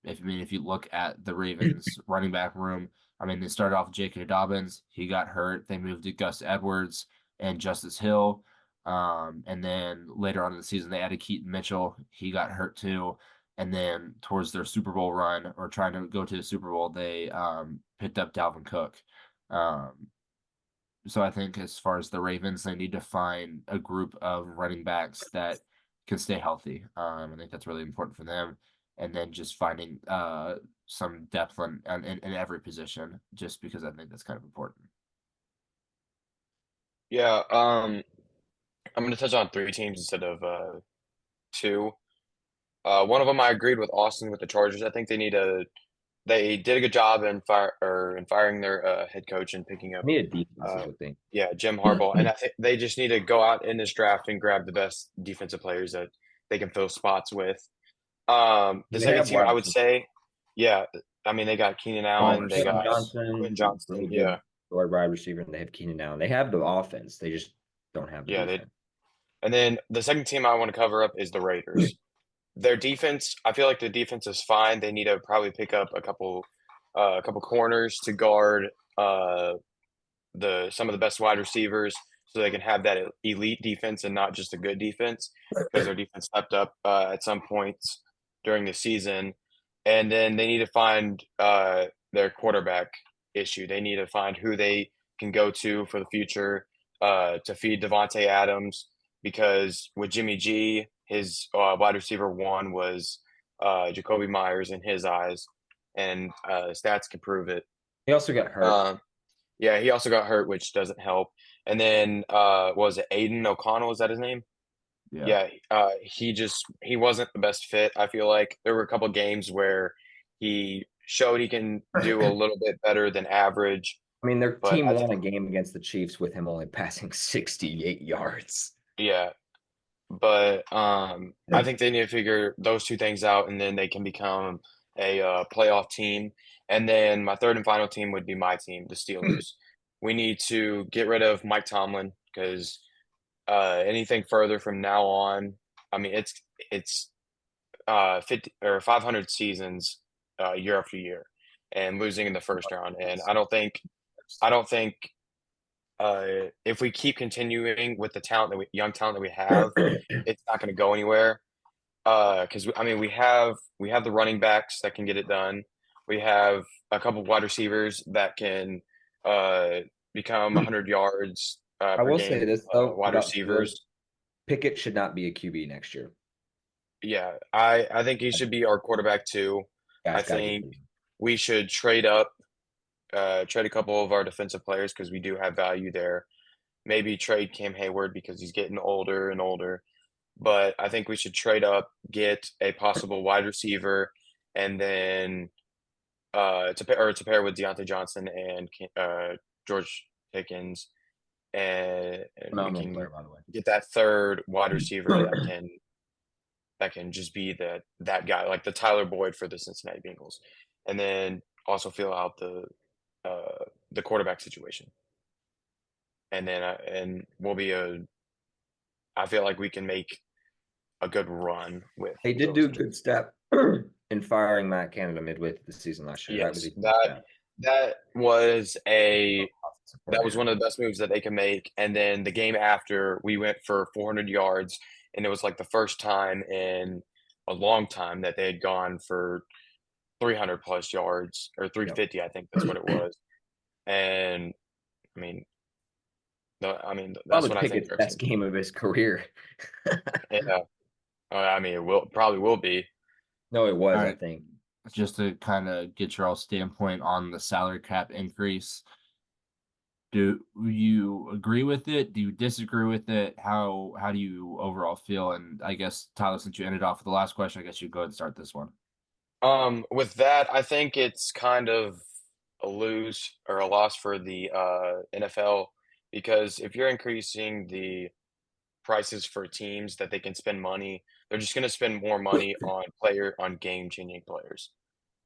If you look at the Ravens running back room, they started off with J.K. Dobbins. He got hurt. They moved to Gus Edwards and Justice Hill. And then later on in the season, they added Keaton Mitchell. He got hurt too. And then towards their Super Bowl run, or trying to go to the Super Bowl, they picked up Dalvin Cook. So I think as far as the Ravens, they need to find a group of running backs that can stay healthy. I think that's really important for them. And then just finding some depth in every position, just because I think that's kind of important. Yeah, I'm going to touch on 3 teams instead of 2. One of them I agreed with Austin with the Chargers. I think they did a good job in firing their head coach and picking up Need a defensive thing. Jim Harbaugh, and I think they just need to go out in this draft and grab the best defensive players that they can fill spots with. The second team, I would say, they got Keenan Allen, they got Quinn Johnston, really good wide receiver, and they have Keenan Allen. They have the offense, they just don't have the defense. And then the second team I want to cover up is the Raiders. Their defense, I feel like the defense is fine. They need to probably pick up a couple corners to guard some of the best wide receivers so they can have that elite defense and not just a good defense because their defense stepped up at some points during the season. And then they need to find their quarterback issue. They need to find who they can go to for the future to feed Devontae Adams because with Jimmy G, his wide receiver one was Jacoby Myers in his eyes, and stats can prove it. He also got hurt. Yeah, he also got hurt, which doesn't help. And then was it Aiden O'Connell? Is that his name? Yeah. Yeah, he wasn't the best fit. I feel like there were a couple games where he showed he can do a little bit better than average. I mean, their but team I won a think- game against the Chiefs with him only passing 68 yards. Yeah, but I think they need to figure those two things out, and then they can become a playoff team. And then my third and final team would be my team, the Steelers. We need to get rid of Mike Tomlin because anything further from now on, I mean, it's 50 or 500 seasons year after year, and losing in the first round. And I don't think if we keep continuing with the young talent that we have, it's not going to go anywhere. Because I mean, we have the running backs that can get it done. We have a couple wide receivers that can become 100 yards I per will game. say this though, Wide about receivers. Pickett should not be a QB next year. Yeah, I think he should be our quarterback too. Guys, I gotta get think rid of him. we should trade up, trade a couple of our defensive players because we do have value there. Maybe trade Cam Hayward because he's getting older and older. But I think we should trade up, get a possible wide receiver, and then to pair with Deontay Johnson and George Pickens, and we Phenomenal can player, by the way. get that third wide receiver that can just be that guy, like the Tyler Boyd for the Cincinnati Bengals, and then also fill out the quarterback situation. And then and we'll be I feel like we can make a good run with. They did those do a two. good step in firing Matt Canada midway through the season last year. Yes, That that was was that was one of the best moves that they could make. And then the game after, we went for 400 yards, and it was like the first time in a long time that they had gone for 300 plus yards or 350. I think that's what it was. And I mean, that's probably what I think. Pickett's best game of his career. Yeah, I mean, it probably will be. No, it was, I Alright. think. Just to kind of get your all standpoint on the salary cap increase. Do you agree with it? Do you disagree with it? How do you overall feel? And I guess Tyler, since you ended off with the last question, I guess you go ahead and start this one. With that, I think it's kind of a lose or a loss for the NFL because if you're increasing the prices for teams that they can spend money, they're just going to spend more money on game-changing players,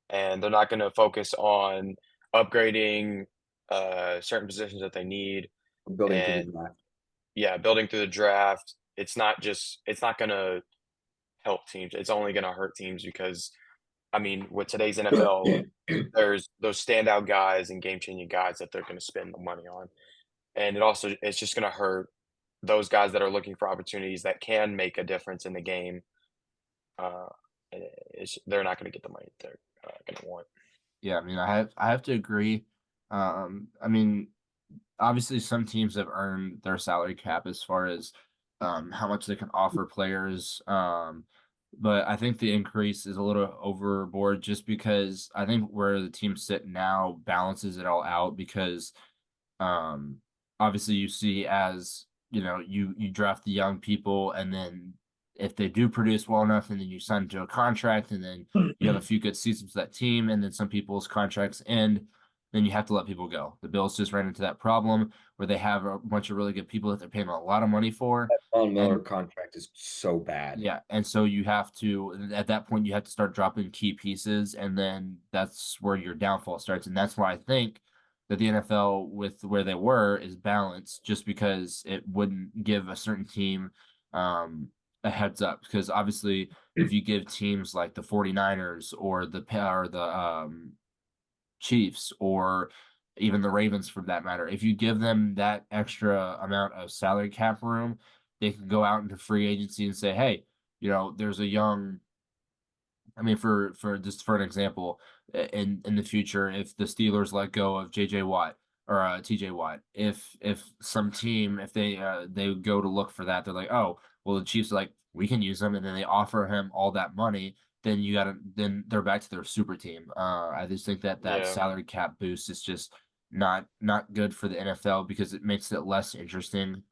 and they're not going to focus on upgrading certain positions that they need. Building through the And draft. yeah, building through the draft. It's not going to help teams. It's only going to hurt teams because, I mean, with today's NFL, there's those standout guys and game-changing guys that they're going to spend the money on, and it's just going to hurt those guys that are looking for opportunities that can make a difference in the game. Uh, they're not going to get the money they're going to want. Yeah, I mean, I have to agree. I mean, obviously some teams have earned their salary cap as far as how much they can offer players. But I think the increase is a little overboard just because I think where the teams sit now balances it all out because obviously you see as you draft the young people and then if they do produce well enough and then you sign to a contract and then you have a few good seasons with that team and then some people's contracts end, then you have to let people go. The Bills just ran into that problem where they have a bunch of really good people that they're paying a lot of money for. Von Miller contract is so bad. Yeah, and so you have to at that point you have to start dropping key pieces, and then that's where your downfall starts. And that's why I think that the NFL with where they were is balanced, just because it wouldn't give a certain team a heads up. Because obviously, if you give teams like the 49ers or the Chiefs or even the Ravens for that matter. If you give them that extra amount of salary cap room, they can go out into free agency and say, hey, there's a young. I mean, for just for an example, in the future, if the Steelers let go of J.J. Watt or T.J. Watt, if some team if they go to look for that, they're like, oh, well, the Chiefs are like, we can use him, and then they offer him all that money. Then they're back to their super team. I just think that Yeah. salary cap boost is just not good for the NFL because it makes it less interesting.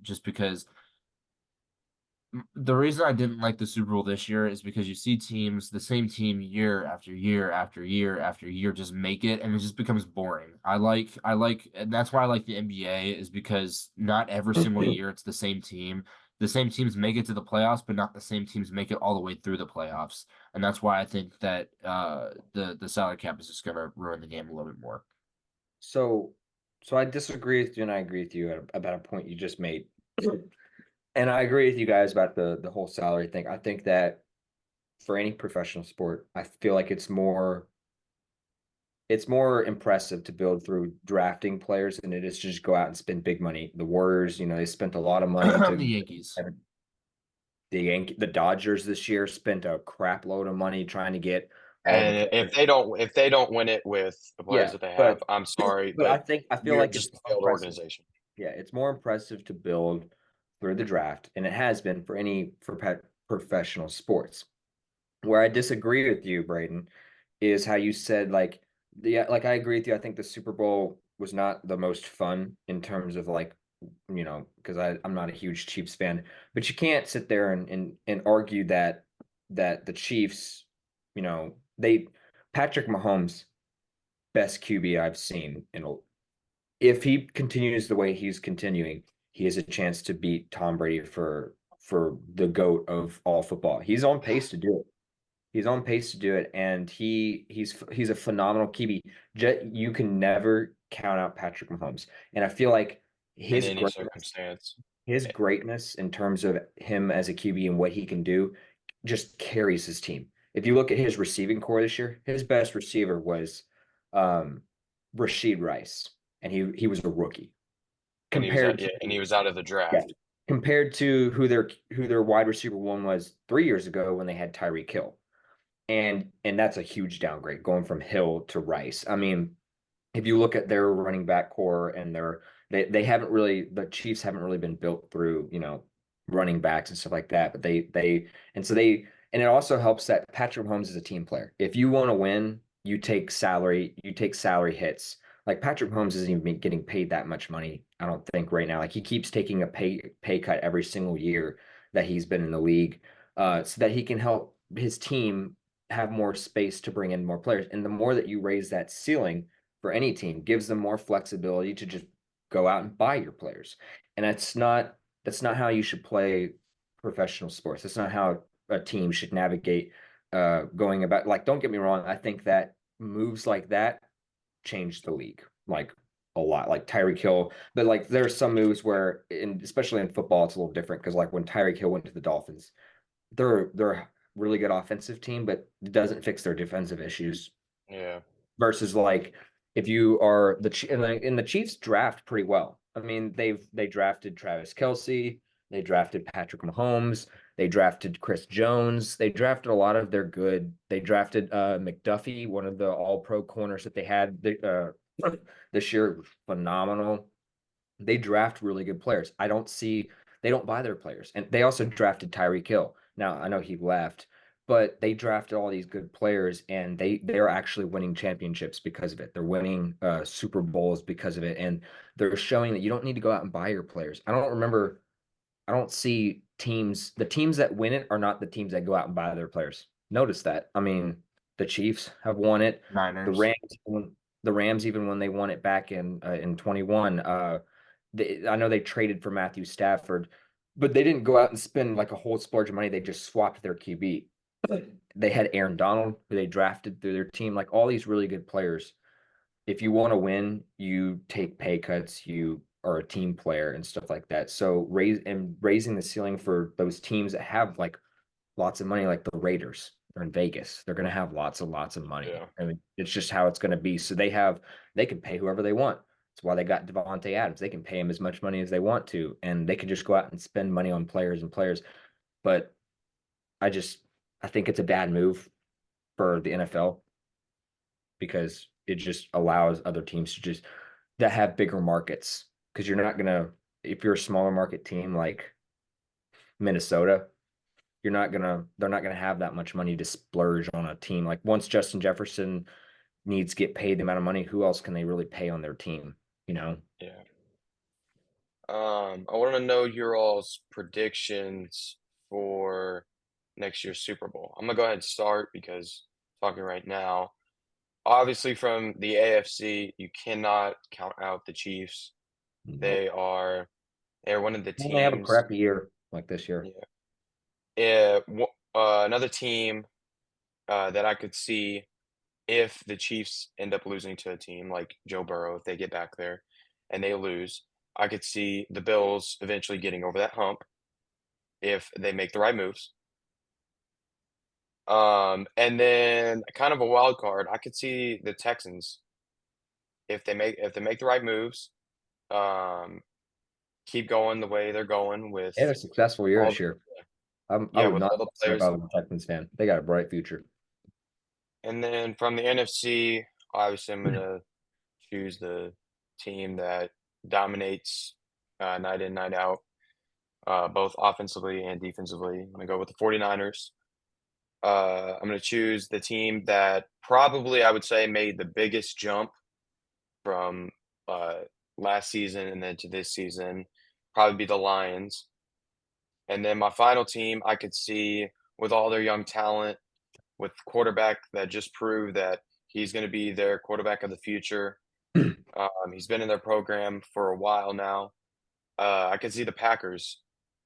Just because the reason I didn't like the Super Bowl this year is because you see the same team year after year after year after year just make it, and it just becomes boring. And that's why I like the NBA is because not every single year it's the same team. The same teams make it to the playoffs, but not the same teams make it all the way through the playoffs. And that's why I think that the salary cap is just gonna ruin the game a little bit more. So, so I disagree with you, and I agree with you about a point you just made. And I agree with you guys about the whole salary thing. I think that for any professional sport, I feel like it's more impressive to build through drafting players than it is to just go out and spend big money. The Warriors, they spent a lot of money The to Yankees. the Dodgers this year spent a crap load of money trying to get all the And players. if they don't win it with the players Yeah, that they have, but I'm sorry, but but I feel you're like it's just a more failed impressive. organization. Yeah, it's more impressive to build through the draft, and it has been for professional sports. Where I disagree with you, Braden, is how you said like I agree with you. I think the Super Bowl was not the most fun in terms of because I'm not a huge Chiefs fan, but you can't sit there and argue that the Chiefs, they Patrick Mahomes, best QB I've seen if he continues the way he's continuing, he has a chance to beat Tom Brady for the GOAT of all football. He's on pace to do it. He's on pace to do it, and he's a phenomenal QB. You can never count out Patrick Mahomes, and I feel like In his any greatness, circumstance. his greatness in terms of him as a QB and what he can do, just carries his team. If you look at his receiving core this year, his best receiver was um, Rashid Rice, and he was a rookie And he was compared out, to yeah, and he was out of the yeah, draft. compared to who their wide receiver one was 3 years ago when they had Tyreek Hill. And that's a huge downgrade going from Hill to Rice. I mean, if you look at their running back core and they haven't really the Chiefs haven't really been built through, running backs and stuff like that. But and it also helps that Patrick Mahomes is a team player. If you want to win, you take salary hits. Like Patrick Mahomes isn't even getting paid that much money, I don't think right now. Like he keeps taking a pay cut every single year that he's been in the league, so that he can help his team have more space to bring in more players. And the more that you raise that ceiling for any team, gives them more flexibility to just go out and buy your players. And that's not how you should play professional sports. That's not how a team should navigate going about. Like, don't get me wrong, I think that moves like that change the league like a lot, like Tyreek Hill. But like there's some moves where especially in football, it's a little different because like when Tyreek Hill went to the Dolphins, they're a really good offensive team, but it doesn't fix their defensive issues. Yeah. Versus like if you are the Chiefs draft pretty well. I mean, they drafted Travis Kelce, they drafted Patrick Mahomes, they drafted Chris Jones, they drafted a lot of their good. They drafted McDuffie, one of the All Pro corners that they had this year, phenomenal. They draft really good players. They don't buy their players. And they also drafted Tyreek Hill. Now, I know he left, but they drafted all these good players and they're actually winning championships because of it. They're winning Super Bowls because of it. And they're showing that you don't need to go out and buy your players. I don't see the teams that win it are not the teams that go out and buy their players. Notice that. I mean, the Chiefs have won it. The Niners. Rams, the Rams, even when they won it back in 21, I know they traded for Matthew Stafford, but they didn't go out and spend like a whole splurge of money. They just swapped their QB. They had Aaron Donald, who they drafted through their team, like all these really good players. If you want to win, you take pay cuts, you are a team player and stuff like that. So raising the ceiling for those teams that have like lots of money, like the Raiders. They're in Vegas. They're going to have lots of money. Yeah. I mean, it's just how it's going to be. So they can pay whoever they want. That's why they got Devontae Adams. They can pay him as much money as they want to, and they can just go out and spend money on players and players. But I think it's a bad move for the NFL because it just allows other teams to just that have bigger markets. Because you're not gonna, if you're a smaller market team like Minnesota, they're not gonna have that much money to splurge on a team. Like once Justin Jefferson needs to get paid the amount of money, who else can they really pay on their team? You know? Yeah. I want to know your all's predictions for next year's Super Bowl. I'm gonna go ahead and start because talking right now, obviously from the AFC, you cannot count out the Chiefs. They're one of the Well, they have a teams. crappy year like this year. Yeah. Another team that I could see if the Chiefs end up losing to a team like Joe Burrow, if they get back there and they lose, I could see the Bills eventually getting over that hump if they make the right moves. And then kind of a wild card, I could see the Texans if they make the right moves, keep going the way they're going with They had a successful year all this year. I yeah, would with not all the say if players. I was a Texans fan. They got a bright future. And then from the NFC, obviously I'm gonna choose the team that dominates night in, night out, both offensively and defensively. I'm gonna go with the 49ers. I'm gonna choose the team that probably I would say made the biggest jump from last season and then to this season, probably be the Lions. And then my final team, I could see with all their young talent, with quarterback that just proved that he's going to be their quarterback of the future. He's been in their program for a while now. I could see the Packers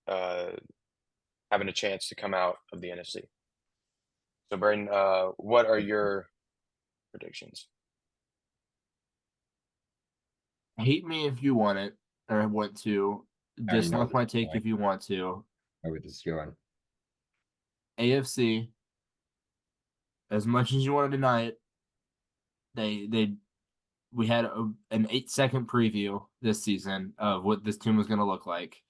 having a chance to come out of the NFC. So, Braden, what are your predictions? Hate me if you want it or want to. I already know Dislike this my is take going. if you want to. Where this is going. AFC, as much as you want to deny it, we had an 8-second preview this season of what this team was going to look like.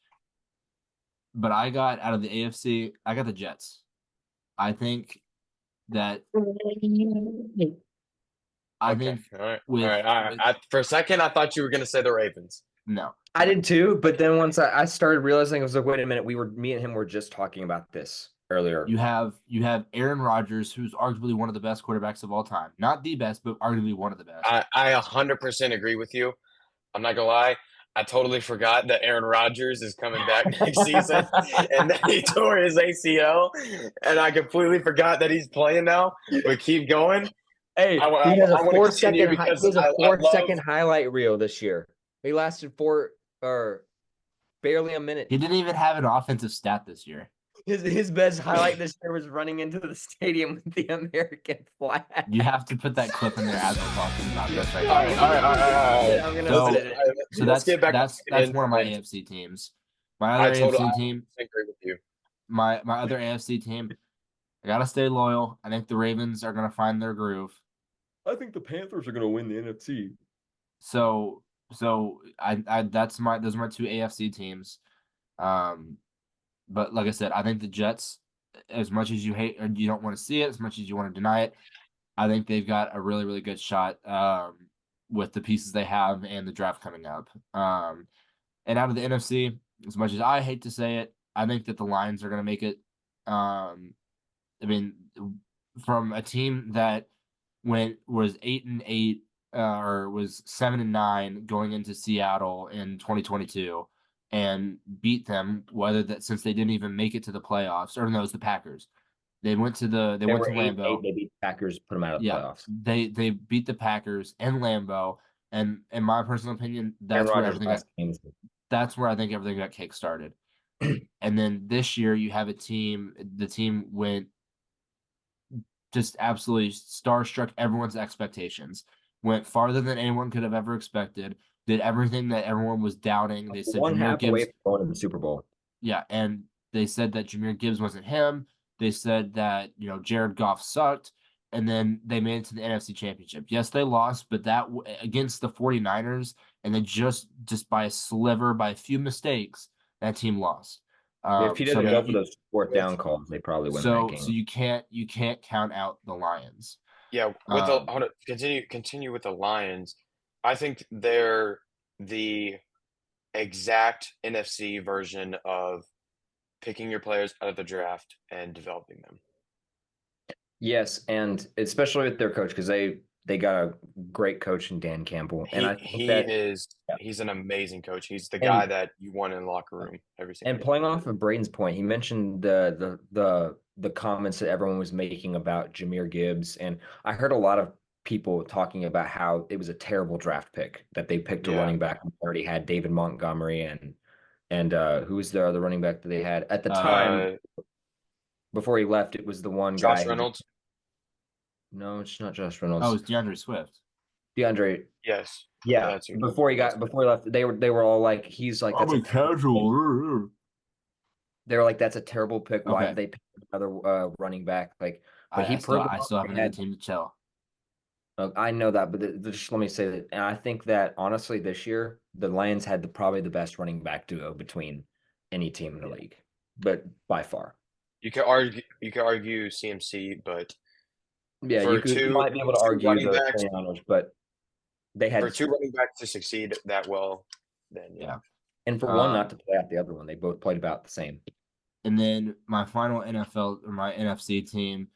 But I got out of the AFC, I got the Jets. I think that I Okay, think all right, with, all right. For a second, I thought you were going to say the Ravens. no. I did too, but then once I started realizing, I was like, wait a minute, me and him were just talking about this earlier. You have Aaron Rodgers, who's arguably one of the best quarterbacks of all time. Not the best, but arguably one of the best. I 100% agree with you. I'm not gonna lie. I totally forgot that Aaron Rodgers is coming back next season and that he tore his ACL. And I completely forgot that he's playing now. But keep going. Hey, I he has a wanna 4 continue second because he has a I 4 love second highlight reel this year. He lasted 4 or barely a minute. He didn't even have an offensive stat this year. His best highlight this year was running into the stadium with the American flag. You have to put that clip in there as we're talking about this right all now. right, all right, all right, all right. I'm gonna So- put it in. So Let's get back that's in. one of my AFC teams. My I other totally AFC team, agree with you. my other AFC team, I gotta stay loyal. I think the Ravens are gonna find their groove. I think the Panthers are gonna win the NFC. So I those are my two AFC teams. But like I said, I think the Jets, as much as you hate or you don't want to see it, as much as you want to deny it, I think they've got a really, really good shot with the pieces they have and the draft coming up. And out of the NFC, as much as I hate to say it, I think that the Lions are going to make it. I mean, from a team that was 8-8 or was 7-9 going into Seattle in 2022 and beat them, since they didn't even make it to the playoffs, or no, it was the Packers. They went to Lambeau. They beat Packers, put them out of the playoffs. They beat the Packers and Lambeau, and in my personal opinion, that's where everything got kick-started. And then this year you have the team went just absolutely starstruck everyone's expectations, went farther than anyone could have ever expected, did everything that everyone was doubting. They said one Jahmyr half Gibbs away from going to the Super Bowl. Yeah, and they said that Jahmyr Gibbs wasn't him. They said that, Jared Goff sucked, and then they made it to the NFC Championship. Yes, they lost, but against the 49ers, and then just by a sliver, by a few mistakes, that team lost. If he So I doesn't mean, go for those fourth down calls, they probably win that so game. you can't count out the Lions. Yeah, with the hold on, continue with the Lions. I think they're the exact NFC version of picking your players out of the draft and developing them. Yes, and especially with their coach, because they got a great coach in Dan Campbell, and I think that He's an amazing coach. He's the And- guy that you want in the locker room every single and day. playing off of Braden's point, he mentioned the comments that everyone was making about Jahmyr Gibbs, and I heard a lot of people talking about how it was a terrible draft pick that they picked a Yeah. running back. They already had David Montgomery and who was the other running back that they had at the time before he left? It was the one Josh guy. Reynolds. No, it's not Josh Reynolds. Oh, it's DeAndre Swift. DeAndre. Yes. Yeah, before he left, they were all like, he's like, that's a casual. They were like, that's a terrible pick. Why Okay. did they pick another running back? Like, but I still have another team to chill. I know that, but just let me say that, and I think that honestly, this year the Lions had probably the best running back duo between any team in the league, but by far. You could argue CMC, but Yeah, you might be able to argue the 49ers, but they had for two running backs to succeed that well, then yeah. And for one not to play out the other one, they both played about the same. And then my final my NFC team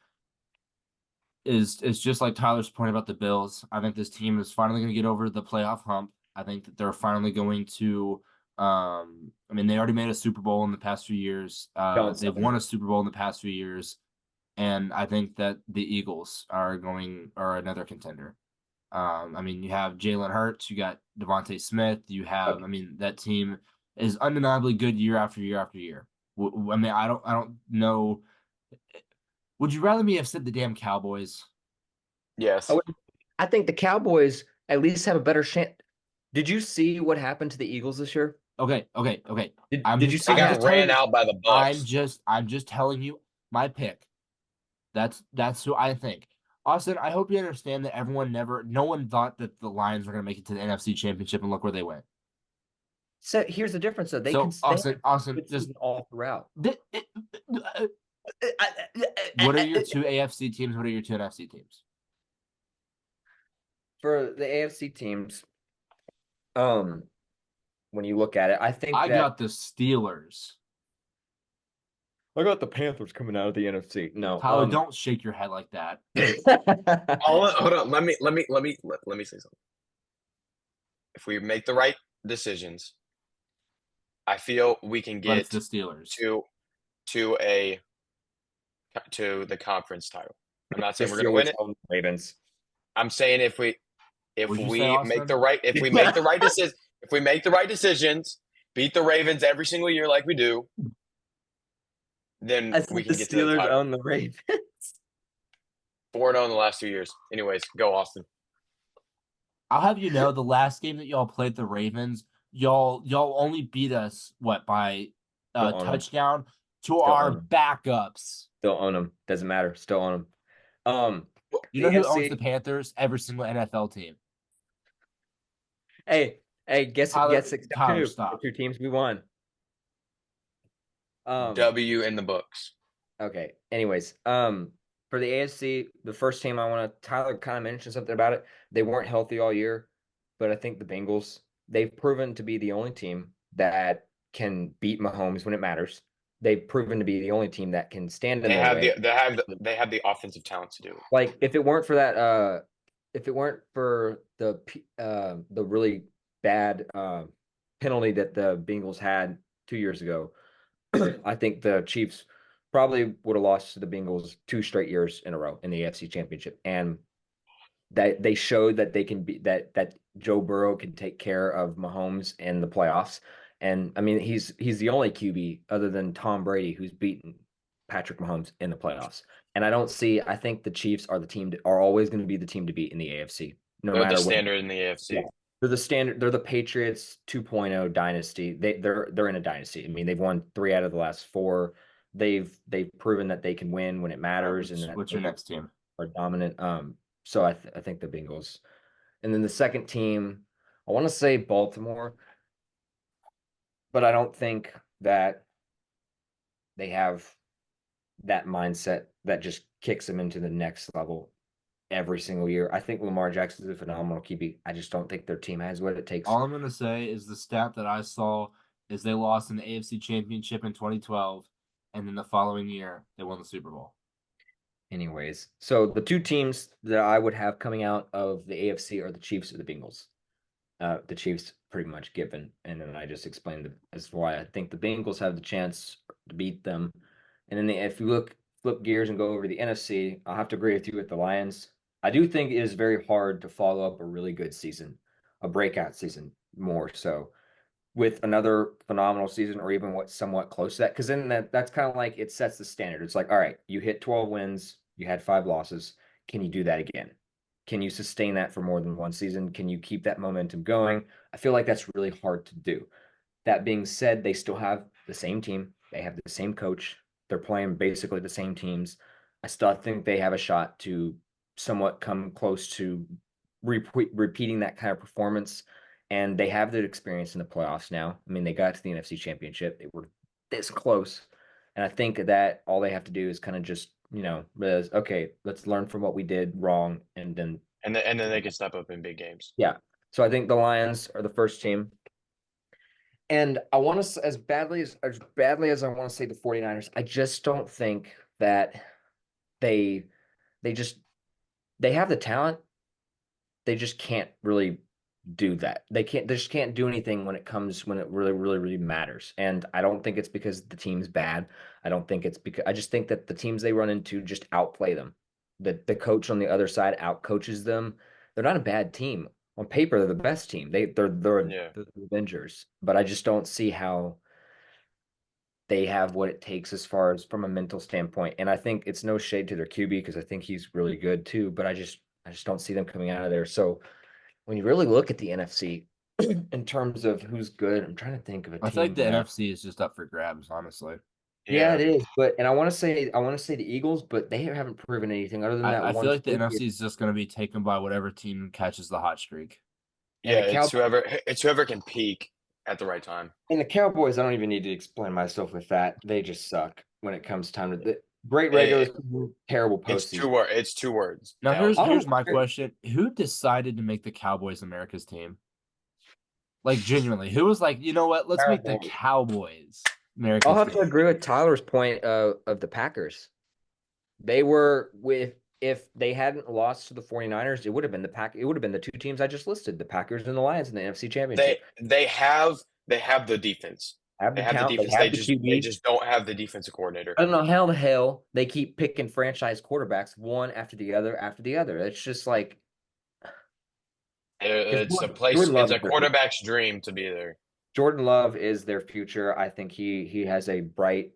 is just like Tyler's point about the Bills. I think this team is finally going to get over the playoff hump. I think that they're finally going to. I mean, they already made a Super Bowl in the past few years. They've won a Super Bowl in the past few years, and I think that the Eagles are another contender. I mean, you have Jalen Hurts, you got Devontae Smith, you have. I mean, that team is undeniably good year after year after year. I mean, I don't know. Would you rather me have said the damn Cowboys? Yes. I think the Cowboys at least have a better chance. Did you see what happened to the Eagles this year? Okay. Did you see they got ran out by the Bucs? I'm just telling you my pick. That's who I think. Austin, I hope you understand that no one thought that the Lions were going to make it to the NFC Championship, and look where they went. So here's the difference, though. Austin, just all throughout. What are your two AFC teams? What are your two NFC teams? For the AFC teams, when you look at it, I think I got the Steelers. I got the Panthers coming out of the NFC. No, Tyler, don't shake your head like that. Hold on. Let me say something. If we make the right decisions, I feel we can get the Steelers to the conference title. I'm not saying we're going to win it. Ravens. I'm saying if we make the right decisions, beat the Ravens every single year like we do, then we can get to the Steelers title. own the Ravens. 4-0 in the last 2 years. Anyways, go Austin. I'll have you know, the last game that y'all played the Ravens, y'all only beat us by a touchdown to our backups. Still own them. Doesn't matter. Still own them. You know who owns the Panthers? Every single NFL team. Hey, guess Tyler, stop. 2 teams we won. W in the books. Okay. Anyways, for the AFC, the first team Tyler kind of mentioned something about it. They weren't healthy all year, but I think the Bengals, they've proven to be the only team that can beat Mahomes when it matters. They've proven to be the only team that can stand in their way. They have the offensive talent to do it. Like if it weren't for that, if it weren't for the really bad penalty that the Bengals had 2 years ago, I think the Chiefs probably would have lost to the Bengals 2 straight years in a row in the AFC Championship, and that they showed that they can be that Joe Burrow can take care of Mahomes in the playoffs. And I mean, he's the only QB other than Tom Brady who's beaten Patrick Mahomes in the playoffs. And I think the Chiefs are always going to be the team to beat in the AFC. They're the standard in the AFC. Yeah. They're the standard. They're the Patriots 2.0 dynasty. They're in a dynasty. I mean, they've won 3 out of the last 4. they've proven that they can win when it matters and that What's they your next team? are dominant. So I think the Bengals. And then the second team, I want to say Baltimore, but I don't think that they have that mindset that just kicks them into the next level every single year. I think Lamar Jackson is a phenomenal QB. I just don't think their team has what it takes. All I'm gonna say is the stat that I saw is they lost in the AFC Championship in 2012, and then the following year they won the Super Bowl. Anyways, so the two teams that I would have coming out of the AFC are the Chiefs or the Bengals. The Chiefs pretty much given, and then I just explained as to why I think the Bengals have the chance to beat them. And then if you flip gears and go over the NFC, I'll have to agree with you with the Lions. I do think it is very hard to follow up a really good season, a breakout season more so with another phenomenal season or even what's somewhat close to that. Because then that's kind of like it sets the standard. It's like, all right, you hit 12 wins, you had 5 losses. Can you do that again? Can you sustain that for more than one season? Can you keep that momentum going? I feel like that's really hard to do. That being said, they still have the same team. They have the same coach. They're playing basically the same teams. I still think they have a shot to somewhat come close to repeating that kind of performance. And they have the experience in the playoffs now. I mean, they got to the NFC Championship. They were this close. And I think that all they have to do is kind of just, realize, okay, let's learn from what we did wrong. And then they can step up in big games. yeah. So I think the Lions are the first team. And I want to, as badly as I want to say the 49ers, I just don't think that they they have the talent. They just can't really do that. They just can't do anything when it really, really, really matters. And I don't think it's because the team's bad. I don't think it's because I just think that the teams they run into just outplay them. The coach on the other side outcoaches them. They're not a bad team. On paper, they're the best team. They're Yeah. the Avengers. But I just don't see how they have what it takes as far as from a mental standpoint. And I think it's no shade to their QB because I think he's really good too. But I just don't see them coming out of there. So when you really look at the NFC in terms of who's good, I'm trying to think of a I feel like team the that NFC is just up for grabs, honestly. yeah, it is. But and I want to say the Eagles, but they haven't proven anything other than that I feel one like the split year. NFC is just going to be taken by whatever team catches the hot streak. And Yeah, the it's whoever can peak at the right time. And the Cowboys, I don't even need to explain myself with that. They just suck when it comes time to the great regular season, terrible postseason. It's 2 words. Now Dallas. here's my question: who decided to make the Cowboys America's team? Like genuinely, who was like, you know what? Let's make the Cowboys America's I'll have to team. agree with Tyler's point of the Packers. They were if they hadn't lost to the 49ers, it would have been the two teams I just listed, the Packers and the Lions in the NFC Championship. They have the defense. Have They the have the talent, they defense. have the QB. They just don't have the defensive coordinator. I don't know how the hell they keep picking franchise quarterbacks one after the other after the other. It's just like It's a place. Jordan Love It's a is their quarterback's dream to be there. Jordan Love is their future. I think he has a bright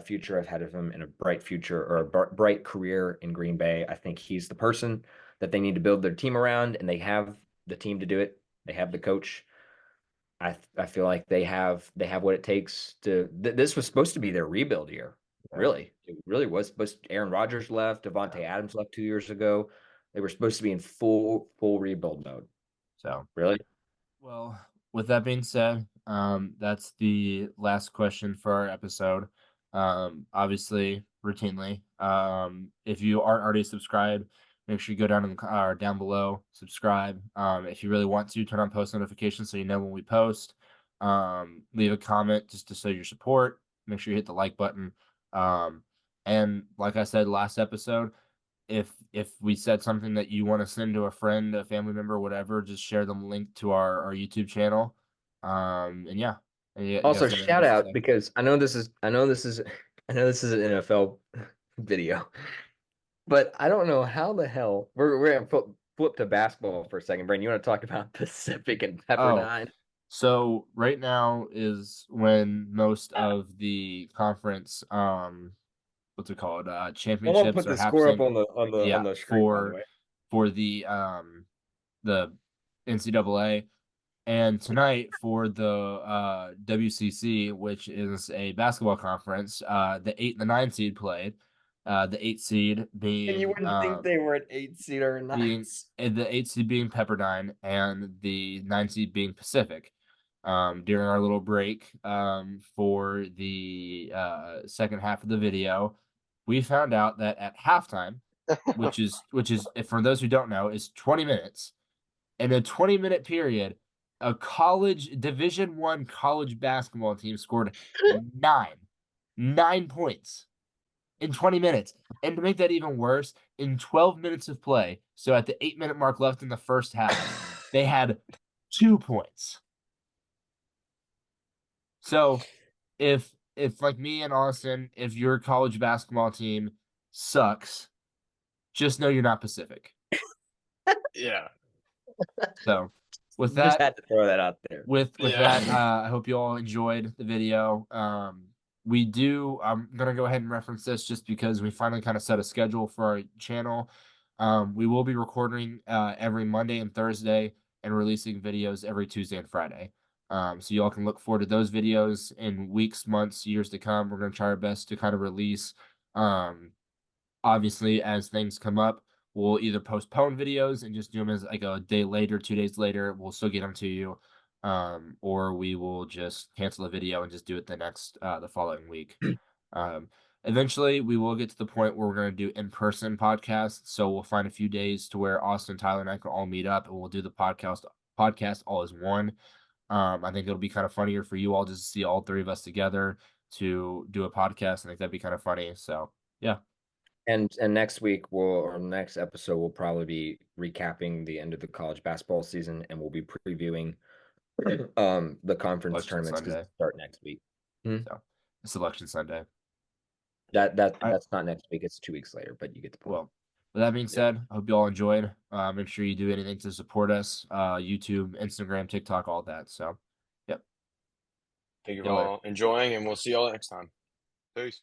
future ahead of him and a bright future or a bright career in Green Bay. I think he's the person that they need to build their team around, and they have the team to do it. They have the coach. I feel like they have what it takes to. This was supposed to be their rebuild year. Really, it really was supposed. Aaron Rodgers left. Devontae Adams left 2 years ago. They were supposed to be in full rebuild mode. So really, well, with that being said, that's the last question for our episode. Obviously, routinely, if you aren't already subscribed, make sure you go down below, subscribe. If you really want to, turn on post notifications so you know when we post. Leave a comment just to show your support. Make sure you hit the like button. And like I said last episode, if we said something that you want to send to a friend, a family member, whatever, just share them link to our YouTube channel. And yeah. also shout out because I know this is an NFL video, but I don't know how the hell we're gonna flip to basketball for a second. Brandon, you want to talk about Pacific and Pepperdine? So right now is when most of the conference what's it called? Championships put are the score up happening. on the screen, by the way. For the NCAA, And tonight for the WCC, which is a basketball conference, the 8 and the 9 seed played. The 8 seed And you wouldn't think they were an 8 seed or a 9 being seed. the 8 seed being Pepperdine and the 9 seed being Pacific. During our little break for the second half of the video, we found out that at halftime, which is for those who don't know, is 20 minutes. In a 20-minute period, a college Division I college basketball team scored 9 points in 20 minutes. And to make that even worse, in 12 minutes of play, so at the 8-minute mark left in the first half, they had 2 points. So if like me and Austin, if your college basketball team sucks, just know you're not Pacific. Yeah. So with Just that, had to throw that out there. with Yeah. that, I hope you all enjoyed the video. I'm gonna go ahead and reference this just because we finally kind of set a schedule for our channel. We will be recording every Monday and Thursday and releasing videos every Tuesday and Friday. So y'all can look forward to those videos in weeks, months, years to come. We're gonna try our best to kind of release. Obviously, as things come up, we'll either postpone videos and just do them as like a day later, 2 days later. We'll still get them to you, or we will just cancel the video and just do it the following week. Eventually, we will get to the point where we're going to do in-person podcasts. So we'll find a few days to where Austin, Tyler, and I can all meet up, and we'll do the podcast all as one. I think it'll be kind of funnier for you all just to see all three of us together to do a podcast. I think that'd be kind of funny. So yeah. And next week next episode will probably be recapping the end of the college basketball season, and we'll be previewing the conference Selection tournaments because Sunday. start next week. So Selection Sunday. That's not next week, it's 2 weeks later, but you get the point. Well, with that being said, I hope you all enjoyed. Make sure you do anything to support us. YouTube, Instagram, TikTok, all that. So Thank you See you later. all enjoying, and we'll see y'all next time. Peace.